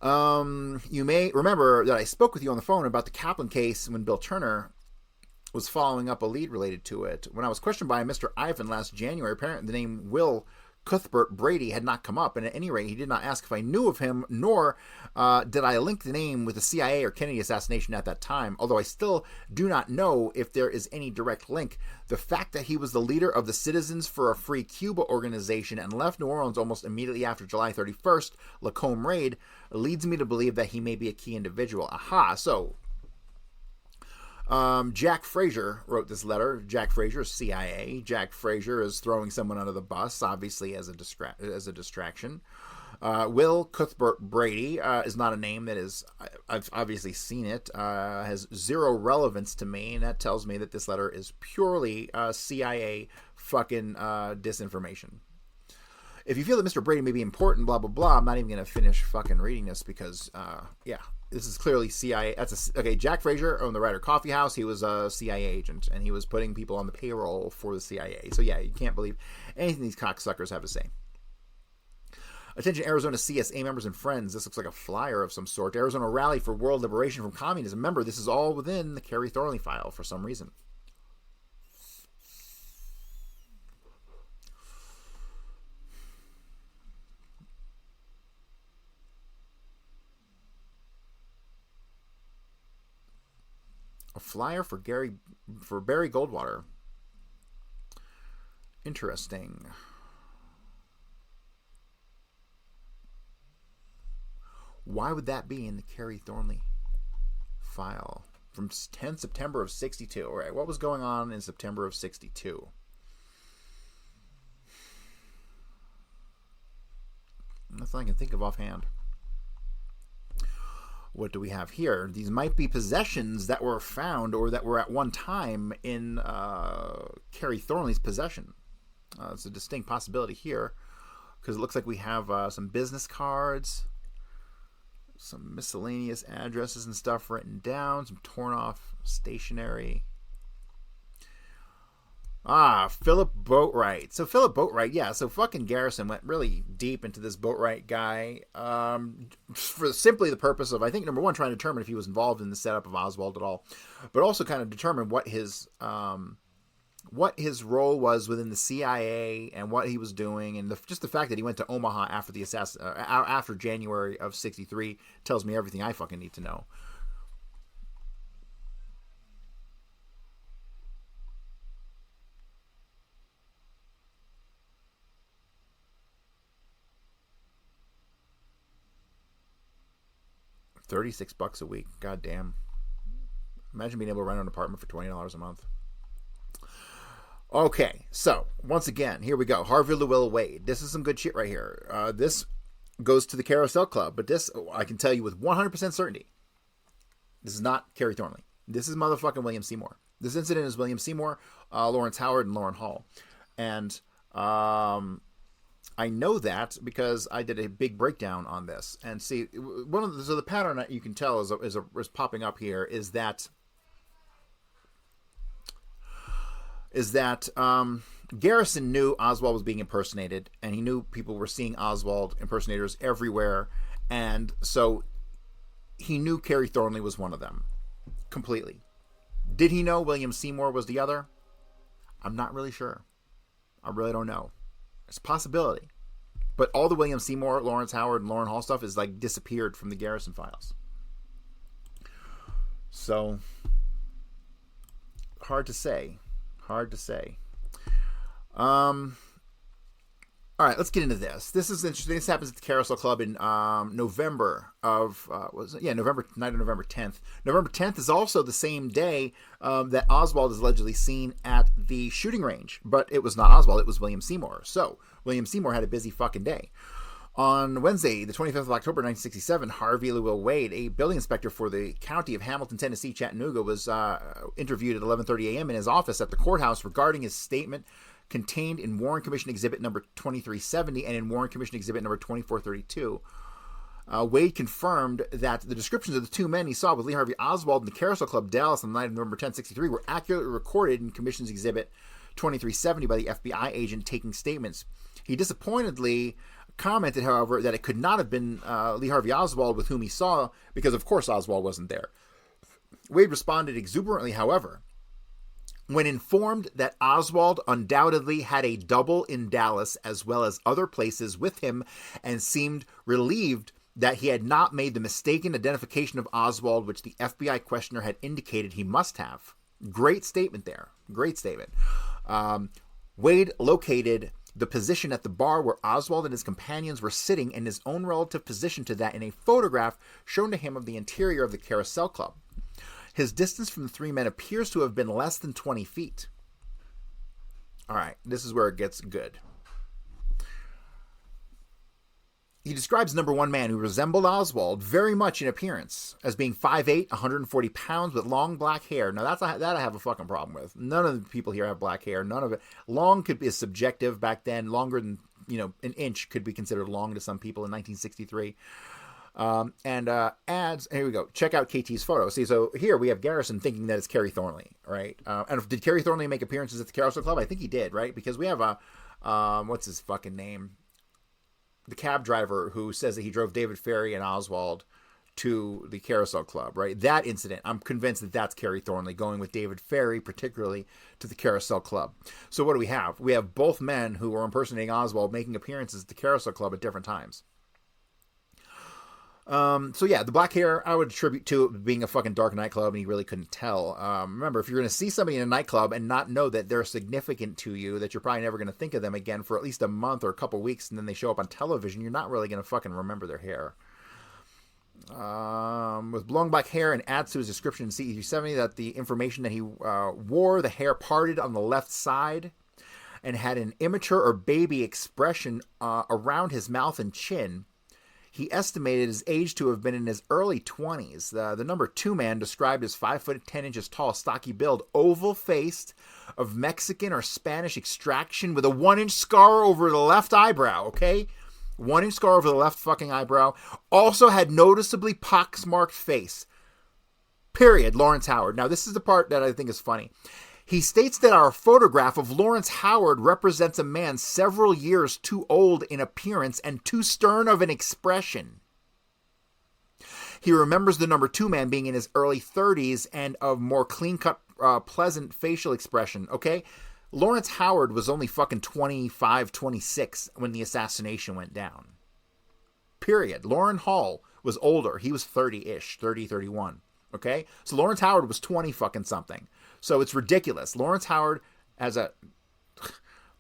You may remember that I spoke with you on the phone about the Kaplan case when Bill Turner was following up a lead related to it. When I was questioned by Mr. Ivan last January, apparently the name Will Cuthbert Brady had not come up, and at any rate, he did not ask if I knew of him, nor did I link the name with the CIA or Kennedy assassination at that time, although I still do not know if there is any direct link. The fact that he was the leader of the Citizens for a Free Cuba organization and left New Orleans almost immediately after July 31st, Lacombe raid, leads me to believe that he may be a key individual. Aha, so Jack Frazier wrote this letter. Jack Frazier is CIA. Jack Frazier is throwing someone under the bus, obviously as a distraction. Will Cuthbert Brady is not a name that is, I've obviously seen it, has zero relevance to me, and that tells me that this letter is purely CIA fucking disinformation. If you feel that Mr. Brady may be important, blah, blah, blah, I'm not even going to finish fucking reading this because, this is clearly CIA. Okay, Jack Frazier owned the Ryder Coffee House. He was a CIA agent, and he was putting people on the payroll for the CIA. So, yeah, you can't believe anything these cocksuckers have to say. Attention Arizona CSA members and friends. This looks like a flyer of some sort. Arizona Rally for World Liberation from Communism. Remember, this is all within the Kerry Thornley file for some reason. A flyer for Barry Goldwater. Interesting. Why would that be in the Kerry Thornley file from 10 September of 62? All right, what was going on in September of 62? Nothing I can think of offhand. What do we have here? These might be possessions that were found or that were at one time in Kerry Thornley's possession. It's a distinct possibility here because it looks like we have some business cards, some miscellaneous addresses and stuff written down, some torn off stationery. Philip Boatwright. So Philip Boatwright, yeah. So fucking Garrison went really deep into this Boatwright guy for simply the purpose of, I think, number one, trying to determine if he was involved in the setup of Oswald at all, but also kind of determine what his role was within the CIA and what he was doing, and just the fact that he went to Omaha after the after January of '63 tells me everything I fucking need to know. $36 a week. God damn. Imagine being able to rent an apartment for $20 a month. Okay, so once again, here we go. Harvey Llewellyn Wade. This is some good shit right here. This goes to the Carousel Club, but this, I can tell you with 100% certainty, this is not Kerry Thornley. This is motherfucking William Seymour. This incident is William Seymour, Lawrence Howard, and Lauren Hall. And I know that because I did a big breakdown on this. And see, so the pattern that you can tell is popping up here is that Garrison knew Oswald was being impersonated, and he knew people were seeing Oswald impersonators everywhere, and so he knew Kerry Thornley was one of them completely. Did he know William Seymour was the other? I'm not really sure. I really don't know. It's a possibility. But all the William Seymour, Lawrence Howard, and Lauren Hall stuff is like disappeared from the Garrison files. So, hard to say. All right, let's get into this. This is interesting. This happens at the Carousel Club in November of night of November 10th. November 10th is also the same day that Oswald is allegedly seen at the shooting range, but it was not Oswald, it was William Seymour. So William Seymour had a busy fucking day. On Wednesday, the 25th of October, 1967, Harvey Llewellyn Wade, a building inspector for the county of Hamilton, Tennessee, Chattanooga, was interviewed at 11:30 a.m. in his office at the courthouse regarding his statement contained in Warren Commission Exhibit number 2370 and in Warren Commission Exhibit number 2432. Wade confirmed that the descriptions of the two men he saw with Lee Harvey Oswald in the Carousel Club, Dallas, on the night of November 10, 1963 were accurately recorded in Commission's Exhibit 2370 by the FBI agent taking statements. He disappointedly commented, however, that it could not have been Lee Harvey Oswald with whom he saw, because of course Oswald wasn't there. Wade responded exuberantly, however, when informed that Oswald undoubtedly had a double in Dallas as well as other places with him, and seemed relieved that he had not made the mistaken identification of Oswald which the FBI questioner had indicated he must have. Great statement there. Great statement. Wade located the position at the bar where Oswald and his companions were sitting in his own relative position to that in a photograph shown to him of the interior of the Carousel Club. His distance from the three men appears to have been less than 20 feet. All right, this is where it gets good. He describes number one man who resembled Oswald very much in appearance as being 5'8", 140 pounds with long black hair. Now that I have a fucking problem with. None of the people here have black hair. None of it. Long could be subjective back then. Longer than, an inch could be considered long to some people in 1963. Adds, here we go. Check out KT's photo. See, so here we have Garrison thinking that it's Kerry Thornley, right? Did Kerry Thornley make appearances at the Carousel Club? I think he did, right? Because we have what's his fucking name? The cab driver who says that he drove David Ferry and Oswald to the Carousel Club, right? That incident, I'm convinced that that's Kerry Thornley going with David Ferry, particularly to the Carousel Club. So what do we have? We have both men who were impersonating Oswald making appearances at the Carousel Club at different times. So yeah, the black hair I would attribute to it being a fucking dark nightclub and he really couldn't tell. Remember, if you're going to see somebody in a nightclub and not know that they're significant to you, that you're probably never going to think of them again for at least a month or a couple weeks, and then they show up on television, you're not really going to fucking remember their hair. With blowing black hair, and adds to his description in CE370 that the information that he wore, the hair parted on the left side and had an immature or baby expression around his mouth and chin. He estimated his age to have been in his early 20s. The number two man described as 5 foot 10 inches tall, stocky build, oval-faced, of Mexican or Spanish extraction, with a 1-inch scar over the left eyebrow, okay? 1-inch scar over the left fucking eyebrow. Also had noticeably pox-marked face. Period. Lawrence Howard. Now, this is the part that I think is funny. He states that our photograph of Lawrence Howard represents a man several years too old in appearance and too stern of an expression. He remembers the number two man being in his early 30s and of more clean-cut, pleasant facial expression, okay? Lawrence Howard was only fucking 25, 26 when the assassination went down. Period. Lauren Hall was older. He was 30-ish, 30, 31, okay? So Lawrence Howard was 20 fucking something. So it's ridiculous. Lawrence Howard has a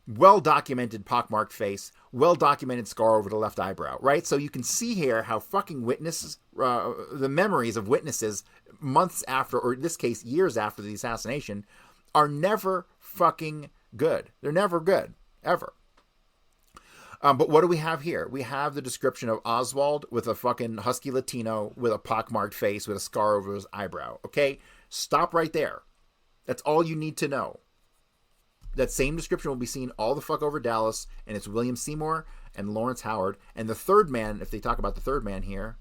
well-documented pockmarked face, well-documented scar over the left eyebrow, right? So you can see here how fucking witnesses, the memories of witnesses months after, or in this case, years after the assassination, are never fucking good. They're never good, ever. But what do we have here? We have the description of Oswald with a fucking husky Latino with a pockmarked face with a scar over his eyebrow, okay? Stop right there. That's all you need to know. That same description will be seen all the fuck over Dallas, and it's William Seymour and Lawrence Howard. And the third man, if they talk about the third man here,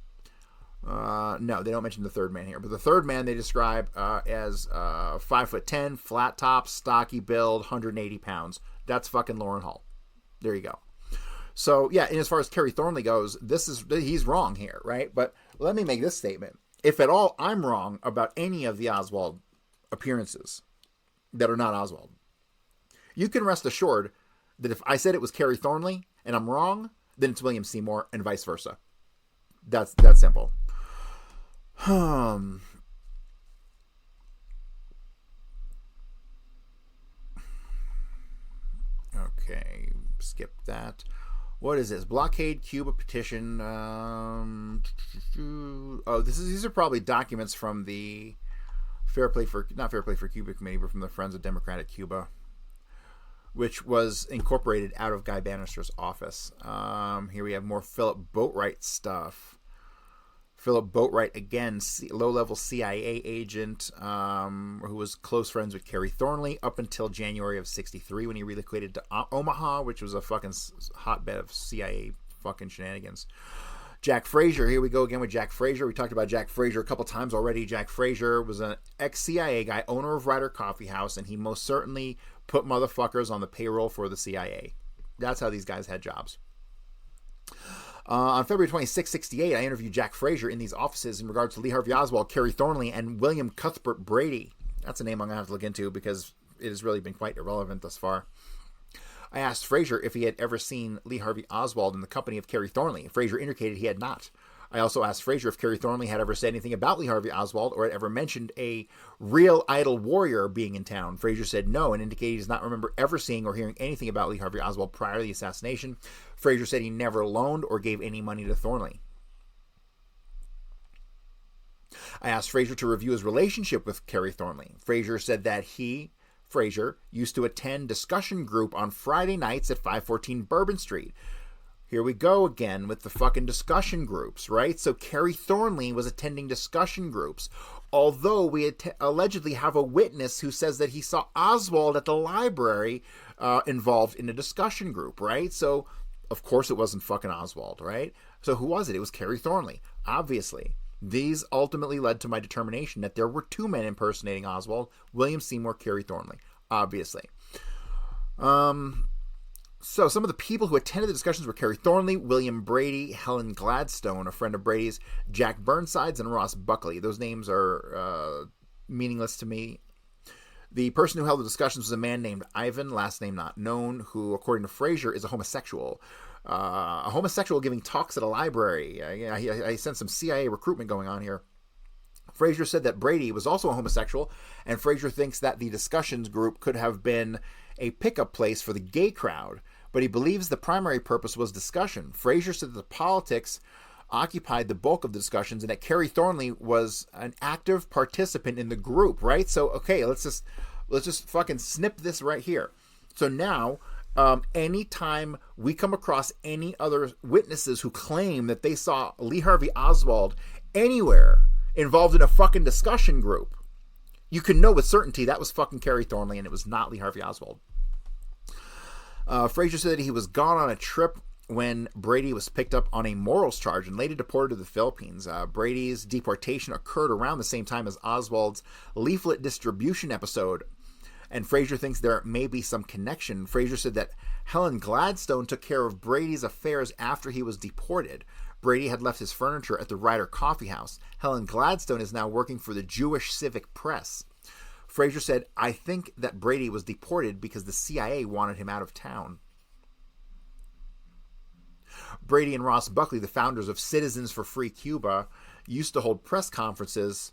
no, they don't mention the third man here. But the third man they describe as 5'10", flat top, stocky build, 180 pounds. That's fucking Lauren Hall. There you go. So, yeah, and as far as Kerry Thornley goes, he's wrong here, right? But let me make this statement. If at all I'm wrong about any of the Oswald appearances that are not Oswald, you can rest assured that if I said it was Kerry Thornley and I'm wrong, then it's William Seymour and vice versa. That's simple. Okay, skip that. What is this? Blockade Cuba petition. These are probably documents from the not Fair Play for Cuba committee, but from the Friends of Democratic Cuba, which was incorporated out of Guy Bannister's office. Here we have more Philip Boatwright stuff. Philip Boatwright, again, low-level CIA agent who was close friends with Kerry Thornley up until January of 1963 when he relocated to Omaha, which was a fucking hotbed of CIA fucking shenanigans. Jack Frazier, here we go again with Jack Frazier. We talked about Jack Frazier a couple times already. Jack Frazier was an ex-CIA guy, owner of Ryder Coffee House, and he most certainly put motherfuckers on the payroll for the CIA. That's how these guys had jobs. On February 26, 1968, I interviewed Jack Frazier in these offices in regards to Lee Harvey Oswald, Kerry Thornley, and William Cuthbert Brady. That's a name I'm going to have to look into because it has really been quite irrelevant thus far. I asked Frazier if he had ever seen Lee Harvey Oswald in the company of Kerry Thornley. Frazier indicated he had not. I also asked Frazier if Kerry Thornley had ever said anything about Lee Harvey Oswald or had ever mentioned a real idol warrior being in town. Frazier said no and indicated he does not remember ever seeing or hearing anything about Lee Harvey Oswald prior to the assassination. Frazier said he never loaned or gave any money to Thornley. I asked Frazier to review his relationship with Kerry Thornley. Frazier said that Frazier, used to attend discussion group on Friday nights at 514 Bourbon Street. Here we go again with the fucking discussion groups, right? So Kerry Thornley was attending discussion groups, although we allegedly have a witness who says that he saw Oswald at the library involved in a discussion group, right? So, of course, it wasn't fucking Oswald, right? So who was it? It was Kerry Thornley, obviously. These ultimately led to my determination that there were two men impersonating Oswald, William Seymour, Kerry Thornley, obviously. So some of the people who attended the discussions were Kerry Thornley, William Brady, Helen Gladstone, a friend of Brady's, Jack Burnsides, and Ross Buckley. Those names are meaningless to me. The person who held the discussions was a man named Ivan, last name not known, who, according to Frazier, is a homosexual. A homosexual giving talks at a library. I sense some CIA recruitment going on here. Frazier said that Brady was also a homosexual, and Frazier thinks that the discussions group could have been a pickup place for the gay crowd, but he believes the primary purpose was discussion. Frazier said that the politics occupied the bulk of the discussions and that Kerry Thornley was an active participant in the group, right? So, okay, let's just fucking snip this right here. So now, anytime we come across any other witnesses who claim that they saw Lee Harvey Oswald anywhere involved in a fucking discussion group, you can know with certainty that was fucking Kerry Thornley and it was not Lee Harvey Oswald. Frazier said that he was gone on a trip when Brady was picked up on a morals charge and later deported to the Philippines. Brady's deportation occurred around the same time as Oswald's leaflet distribution episode, and Frazier thinks there may be some connection. Frazier said that Helen Gladstone took care of Brady's affairs after he was deported. Brady had left his furniture at the Ryder Coffee House. Helen Gladstone is now working for the Jewish Civic Press. Frazier said, I think that Brady was deported because the CIA wanted him out of town. Brady and Ross Buckley, the founders of Citizens for Free Cuba, used to hold press conferences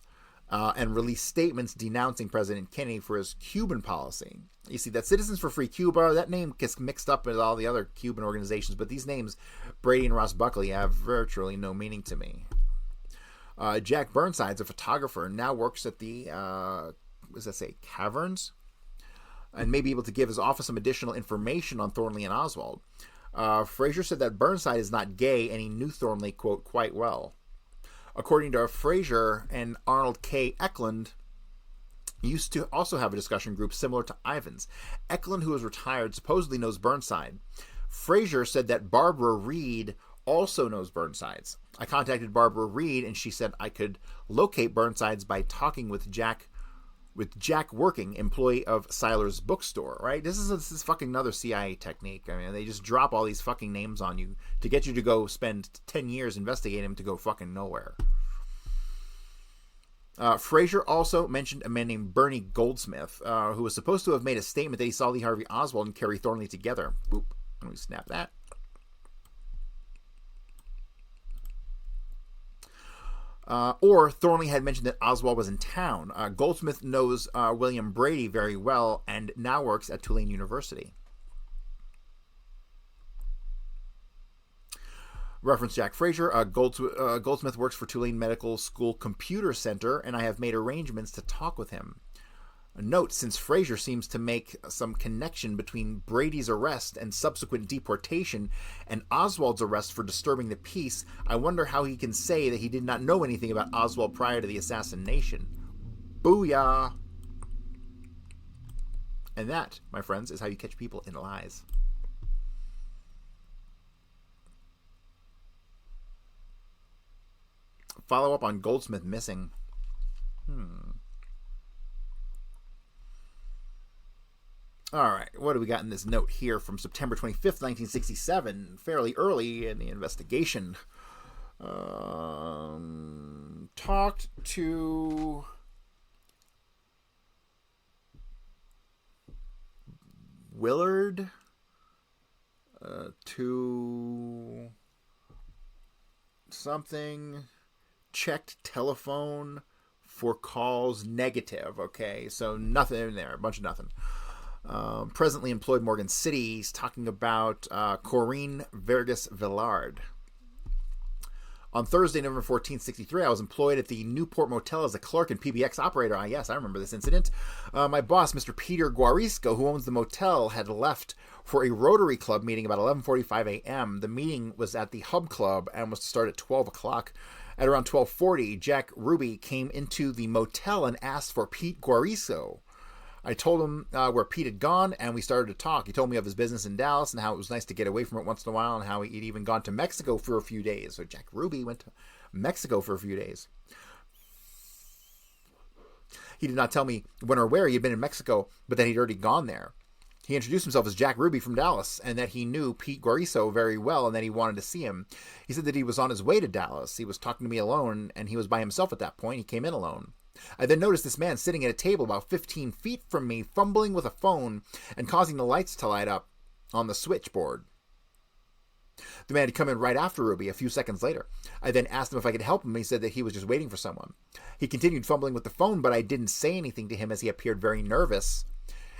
and release statements denouncing President Kennedy for his Cuban policy. You see, that Citizens for Free Cuba, that name gets mixed up with all the other Cuban organizations, but these names, Brady and Ross Buckley, have virtually no meaning to me. Jack Burnsides, a photographer, now works at the, Caverns? And may be able to give his office some additional information on Thornley and Oswald. Frazier said that Burnside is not gay, and he knew Thornley, quote, quite well. According to Frazier and Arnold K. Eklund, He used to also have a discussion group similar to Ivan's. Eklund, who is retired, supposedly knows Burnside. Fraser said that Barbara Reed also knows Burnsides. I contacted Barbara Reed, and she said I could locate Burnsides by talking with Jack Working, employee of Seiler's bookstore, right? This is fucking another CIA technique. I mean, they just drop all these fucking names on you to get you to go spend 10 years investigating him to go fucking nowhere. Fraser also mentioned a man named Bernie Goldsmith, who was supposed to have made a statement that he saw Lee Harvey Oswald and Kerry Thornley together. Boop. Let me snap that. Or Thornley had mentioned that Oswald was in town. Goldsmith knows William Brady very well and now works at Tulane University. Reference Jack Fraser. Goldsmith works for Tulane Medical School Computer Center, and I have made arrangements to talk with him. A note, since Fraser seems to make some connection between Brady's arrest and subsequent deportation and Oswald's arrest for disturbing the peace, I wonder how he can say that he did not know anything about Oswald prior to the assassination. Booyah! And that, my friends, is how you catch people in lies. Follow up on Goldsmith missing. All right, what do we got in this note here from September 25th, 1967? Fairly early in the investigation. Talked to Willard to something. Checked telephone for calls negative. Okay, so nothing in there, a bunch of nothing. Presently employed Morgan City. He's talking about Corinne Vergas Villard. On Thursday, November 14th, 63, I was employed at the Newport Motel as a clerk and PBX operator. Yes, I remember this incident. My boss, Mr. Peter Guarisco, who owns the motel, had left for a Rotary Club meeting about 11:45 a.m. The meeting was at the Hub Club and was to start at 12 o'clock. At around 12:40, Jack Ruby came into the motel and asked for Pete Guarisco. I told him where Pete had gone, and we started to talk. He told me of his business in Dallas and how it was nice to get away from it once in a while, and how he'd even gone to Mexico for a few days. So Jack Ruby went to Mexico for a few days. He did not tell me when or where he had been in Mexico, but that he'd already gone there. He introduced himself as Jack Ruby from Dallas, and that he knew Pete Guariso very well, and that he wanted to see him. He said that he was on his way to Dallas. He was talking to me alone, and he was by himself at that point. He came in alone. I then noticed this man sitting at a table about 15 feet from me, fumbling with a phone and causing the lights to light up on the switchboard. The man had come in right after Ruby, a few seconds later. I then asked him if I could help him. He said that he was just waiting for someone. He continued fumbling with the phone, but I didn't say anything to him as he appeared very nervous.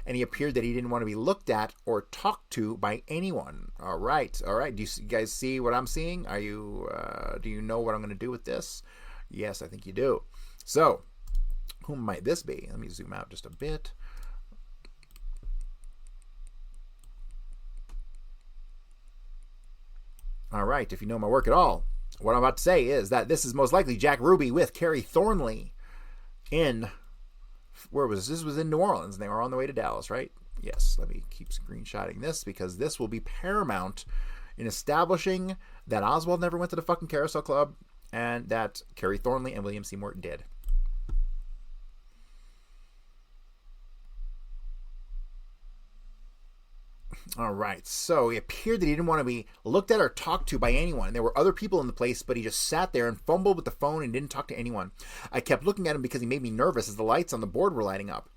And he appeared that he didn't want to be looked at or talked to by anyone. All right. Do you guys see what I'm seeing? Do you know what I'm going to do with this? Yes, I think you do. So, who might this be? Let me zoom out just a bit. All right, if you know my work at all, what I'm about to say is that this is most likely Jack Ruby with Kerry Thornley in... Where was this? This was in New Orleans, and they were on the way to Dallas, right? Yes, let me keep screenshotting this, because this will be paramount in establishing that Oswald never went to the fucking Carousel Club, and that Kerry Thornley and William Seymour did. All right, so it appeared that he didn't want to be looked at or talked to by anyone. There were other people in the place, but he just sat there and fumbled with the phone and didn't talk to anyone. I kept looking at him because he made me nervous as the lights on the board were lighting up.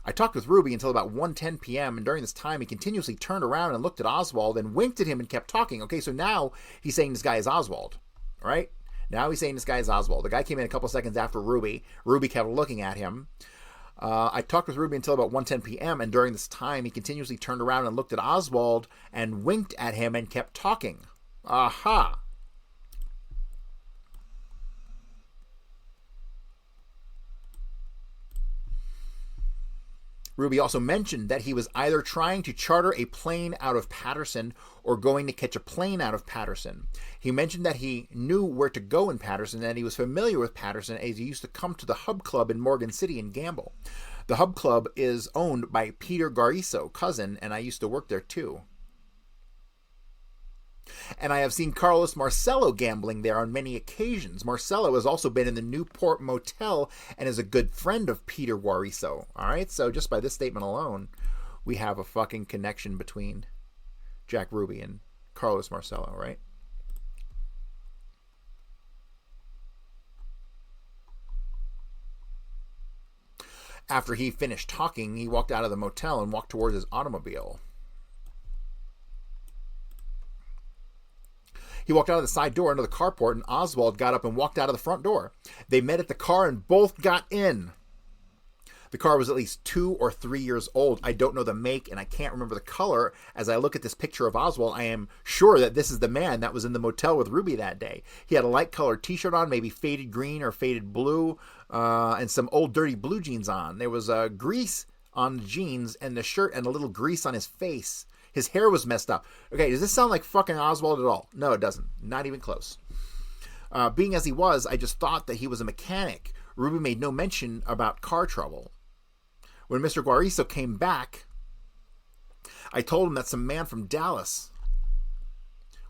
I talked with Ruby until about 1:10 p.m., and during this time, he continuously turned around and looked at Oswald and winked at him and kept talking. Okay, so now he's saying this guy is Oswald, all right? Now he's saying this guy is Oswald. The guy came in a couple seconds after Ruby. Ruby kept looking at him. I talked with Ruby until about 1:10 p.m., and during this time, he continuously turned around and looked at Oswald and winked at him and kept talking. Aha! Ruby also mentioned that he was either trying to charter a plane out of Paterson or going to catch a plane out of Paterson. He mentioned that he knew where to go in Paterson and that he was familiar with Paterson as he used to come to the Hub Club in Morgan City and gamble. The Hub Club is owned by Peter Guariso, cousin, and I used to work there too. And I have seen Carlos Marcello gambling there on many occasions. Marcello has also been in the Newport Motel and is a good friend of Peter Guariso. All right, so just by this statement alone, we have a fucking connection between Jack Ruby and Carlos Marcello, right? After he finished talking, he walked out of the motel and walked towards his automobile. He walked out of the side door into the carport, and Oswald got up and walked out of the front door. They met at the car and both got in. The car was at least 2 or 3 years old. I don't know the make, and I can't remember the color. As I look at this picture of Oswald, I am sure that this is the man that was in the motel with Ruby that day. He had a light-colored T-shirt on, maybe faded green or faded blue, and some old dirty blue jeans on. There was grease on the jeans and the shirt and a little grease on his face. His hair was messed up. Okay, does this sound like fucking Oswald at all? No, it doesn't. Not even close. Being as he was, I just thought that he was a mechanic. Ruby made no mention about car trouble. When Mr. Guariso came back, I told him that some man from Dallas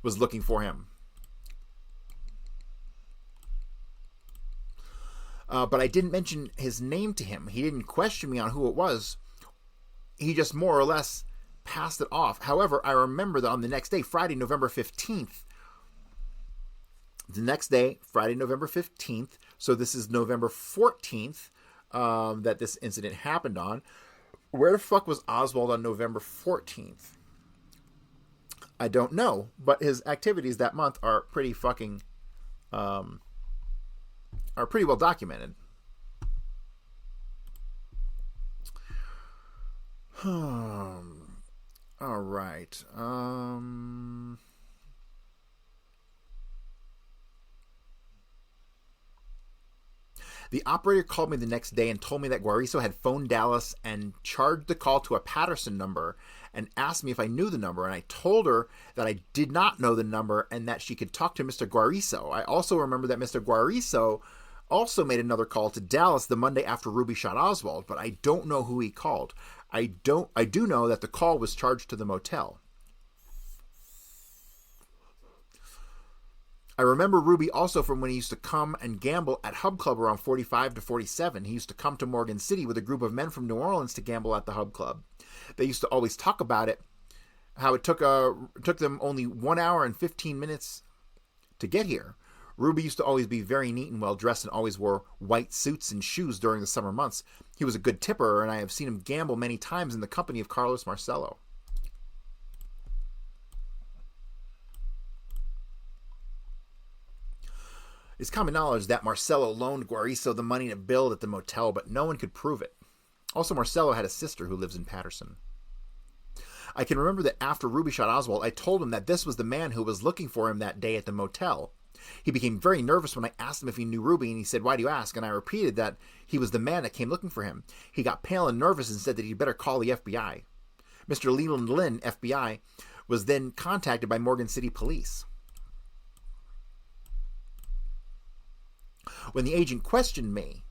was looking for him. But I didn't mention his name to him. He didn't question me on who it was. He just more or less passed it off. However, I remember that on the next day, Friday, November 15th, so this is November 14th that this incident happened on. Where the fuck was Oswald on November 14th? I don't know, but his activities that month are pretty fucking, are pretty well documented. All right. The operator called me the next day and told me that Guariso had phoned Dallas and charged the call to a Paterson number and asked me if I knew the number. And I told her that I did not know the number and that she could talk to Mr. Guariso. I also remember that Mr. Guariso also made another call to Dallas the Monday after Ruby shot Oswald, but I don't know who he called. I do know that the call was charged to the motel. I remember Ruby also from when he used to come and gamble at Hub Club around 45 to 47. He used to come to Morgan City with a group of men from New Orleans to gamble at the Hub Club. They used to always talk about it, how it took them only 1 hour and 15 minutes to get here. Ruby used to always be very neat and well dressed and always wore white suits and shoes during the summer months. He was a good tipper, and I have seen him gamble many times in the company of Carlos Marcello. It's common knowledge that Marcello loaned Guariso the money to build at the motel, but no one could prove it. Also, Marcello had a sister who lives in Paterson. I can remember that after Ruby shot Oswald, I told him that this was the man who was looking for him that day at the motel. He became very nervous when I asked him if he knew Ruby, and he said, "Why do you ask?" And I repeated that he was the man that came looking for him. He got pale and nervous and said that he'd better call the FBI. Mr. Leland Lynn, FBI, was then contacted by Morgan City Police. When the agent questioned me,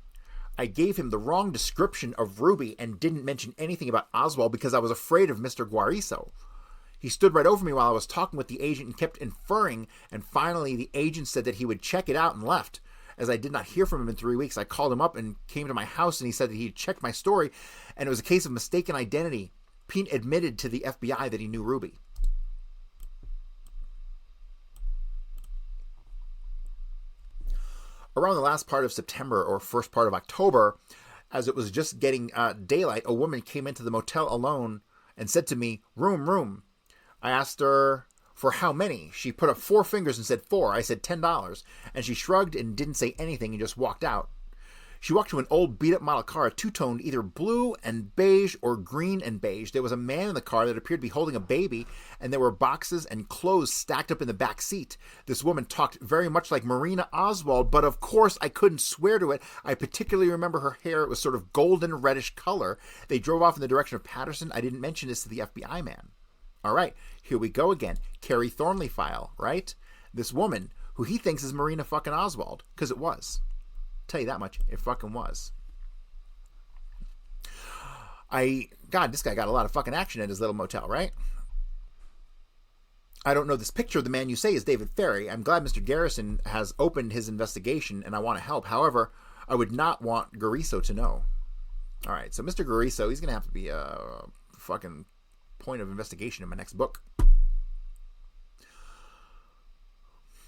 I gave him the wrong description of Ruby and didn't mention anything about Oswald because I was afraid of Mr. Guariso. He stood right over me while I was talking with the agent and kept inferring, and finally the agent said that he would check it out and left. As I did not hear from him in 3 weeks, I called him up and came to my house, and he said that he had checked my story and it was a case of mistaken identity. Pete admitted to the FBI that he knew Ruby. Around the last part of September or first part of October, as it was just getting daylight, a woman came into the motel alone and said to me, "Room." I asked her for how many. She put up 4 fingers and said 4. I said $10, and she shrugged and didn't say anything and just walked out. She walked to an old beat-up model car, two-toned, either blue and beige or green and beige. There was a man in the car that appeared to be holding a baby, and there were boxes and clothes stacked up in the back seat. This woman talked very much like Marina Oswald, but of course I couldn't swear to it. I particularly remember her hair. It was sort of golden reddish color. They drove off in the direction of Patterson. I didn't mention this to the FBI man. All right, here we go again. Kerry Thornley file, right? This woman who he thinks is Marina fucking Oswald, because it was. Tell you that much, it fucking was. God, this guy got a lot of fucking action at his little motel, right? I don't know this picture of the man you say is David Ferry. I'm glad Mr. Garrison has opened his investigation and I want to help. However, I would not want Gariso to know. All right, so Mr. Gariso, he's going to have to be a fucking point of investigation in my next book.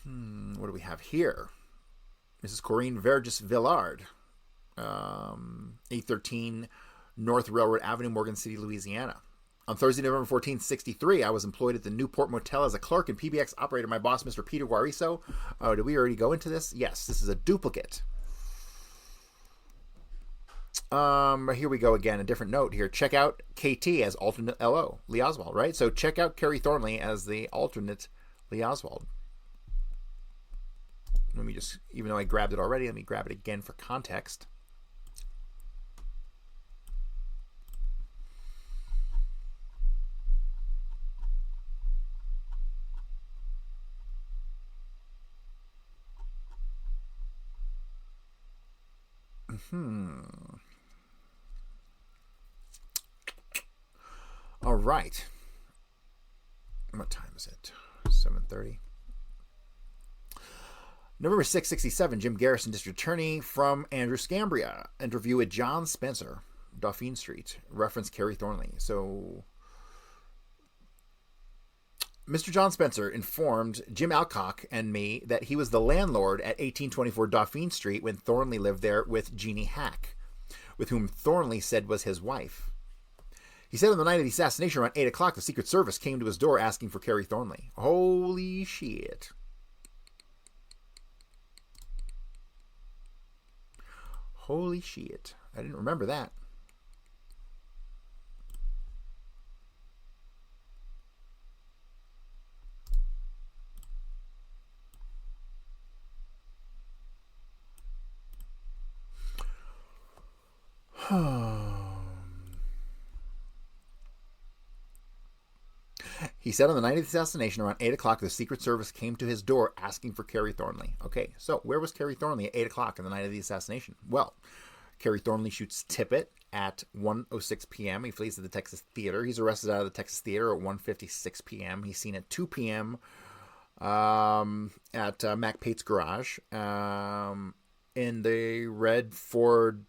What do we have here? Mrs. Corinne Vergis Villard, 813 North Railroad Avenue, Morgan City, Louisiana. On Thursday, November 14th, 63, I was employed at the Newport Motel as a clerk and PBX operator. My boss, Mr. Peter Guariso. Oh, did we already go into this? Yes, this is a duplicate. Here we go again. A different note here. Check out KT as alternate LO, Lee Oswald, right? So check out Kerry Thornley as the alternate Lee Oswald. Let me just, even though I grabbed it already, let me grab it again for context. All right. What time is it? 7:30. November 6, 67, Jim Garrison, District Attorney from Andrew Scambria. Interview with John Spencer, Dauphine Street. Reference Kerry Thornley. So, Mr. John Spencer informed Jim Alcock and me that he was the landlord at 1824 Dauphine Street when Thornley lived there with Jeannie Hack, with whom Thornley said was his wife. He said on the night of the assassination around 8 o'clock, the Secret Service came to his door asking for Kerry Thornley. Holy shit. Holy shit. I didn't remember that. He said on the night of the assassination around 8 o'clock, the Secret Service came to his door asking for Kerry Thornley. Okay, so where was Kerry Thornley at 8 o'clock on the night of the assassination? Well, Kerry Thornley shoots Tippett at 1:06 p.m. He flees to the Texas Theater. He's arrested out of the Texas Theater at 1:56 p.m. He's seen at 2 p.m. At Mac Pate's garage in the red Ford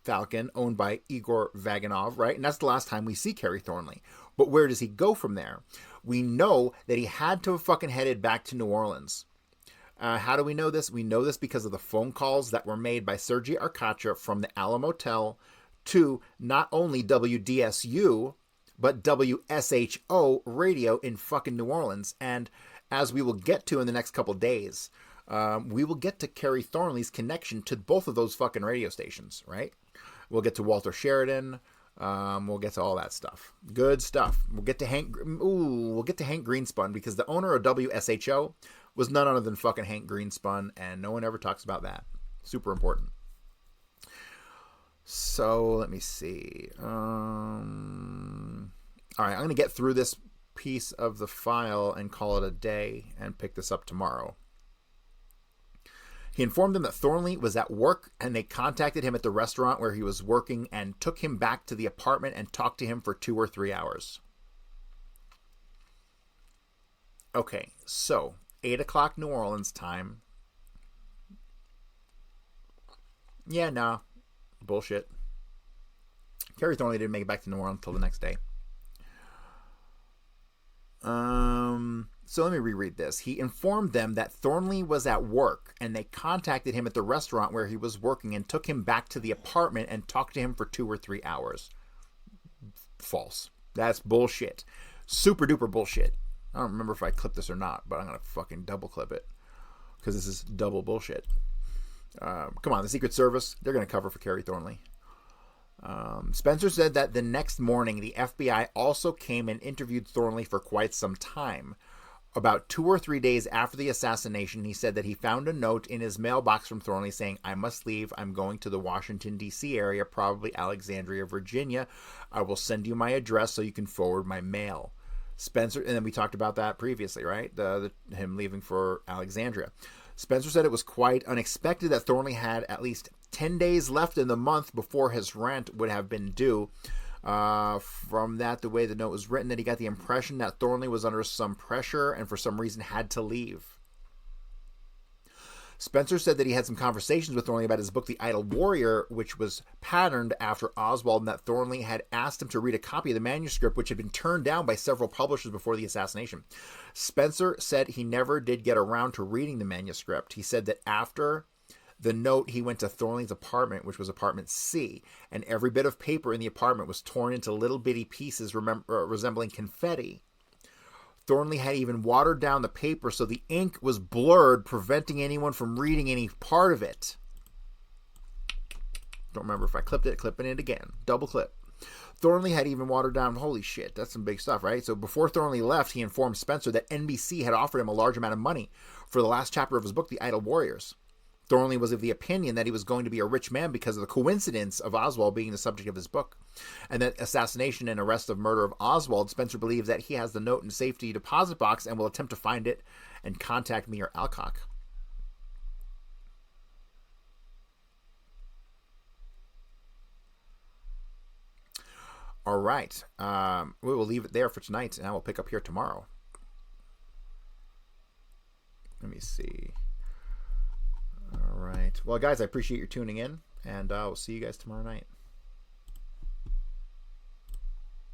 Falcon owned by Igor Vaganov, right? And that's the last time we see Kerry Thornley. But where does he go from there? We know that he had to have fucking headed back to New Orleans. How do we know this? We know this because of the phone calls that were made by Sergei Arkacha from the Alamo Motel to not only WDSU, but WSHO radio in fucking New Orleans. And as we will get to in the next couple days, we will get to Kerry Thornley's connection to both of those fucking radio stations, right? We'll get to Walter Sheridan. We'll get to all that stuff. Good stuff. We'll get to Hank Greenspun because the owner of WSHO was none other than fucking Hank Greenspun, and no one ever talks about that. Super important. So let me see. All right, I'm going to get through this piece of the file and call it a day and pick this up tomorrow. He informed them that Thornley was at work and they contacted him at the restaurant where he was working and took him back to the apartment and talked to him for 2 or 3 hours. Okay, so 8 o'clock New Orleans time. Yeah, nah. Bullshit. Kerry Thornley didn't make it back to New Orleans until the next day. So let me reread this. He informed them that Thornley was at work and they contacted him at the restaurant where he was working and took him back to the apartment and talked to him for 2 or 3 hours. False. That's bullshit. Super duper bullshit. I don't remember if I clipped this or not, but I'm going to fucking double clip it because this is double bullshit. Come on, the Secret Service, they're going to cover for Kerry Thornley. Spencer said that the next morning, the FBI also came and interviewed Thornley for quite some time. About 2 or 3 days after the assassination, he said that he found a note in his mailbox from Thornley saying, "I must leave. I'm going to the Washington, D.C. area, probably Alexandria, Virginia. I will send you my address so you can forward my mail." Spencer, and then we talked about that previously, right? Him leaving for Alexandria. Spencer said it was quite unexpected that Thornley had at least 10 days left in the month before his rent would have been due. From that, the way the note was written, that he got the impression that Thornley was under some pressure and for some reason had to leave. Spencer said that he had some conversations with Thornley about his book, The Idle Warrior, which was patterned after Oswald, and that Thornley had asked him to read a copy of the manuscript, which had been turned down by several publishers before the assassination. Spencer said he never did get around to reading the manuscript. He said that after the note, he went to Thornley's apartment, which was apartment C, and every bit of paper in the apartment was torn into little bitty pieces resembling confetti. Thornley had even watered down the paper so the ink was blurred, preventing anyone from reading any part of it. Don't remember if I clipped it, clipping it again. Double clip. Thornley had even watered down, holy shit, that's some big stuff, right? So before Thornley left, he informed Spencer that NBC had offered him a large amount of money for the last chapter of his book, The Idle Warriors. Thornley was of the opinion that he was going to be a rich man because of the coincidence of Oswald being the subject of his book. And that assassination and arrest of murder of Oswald, Spencer believes that he has the note in safety deposit box and will attempt to find it and contact me or Alcock. All right. We will leave it there for tonight, and I will pick up here tomorrow. Let me see. All right. Well, guys, I appreciate your tuning in, and I'll see you guys tomorrow night.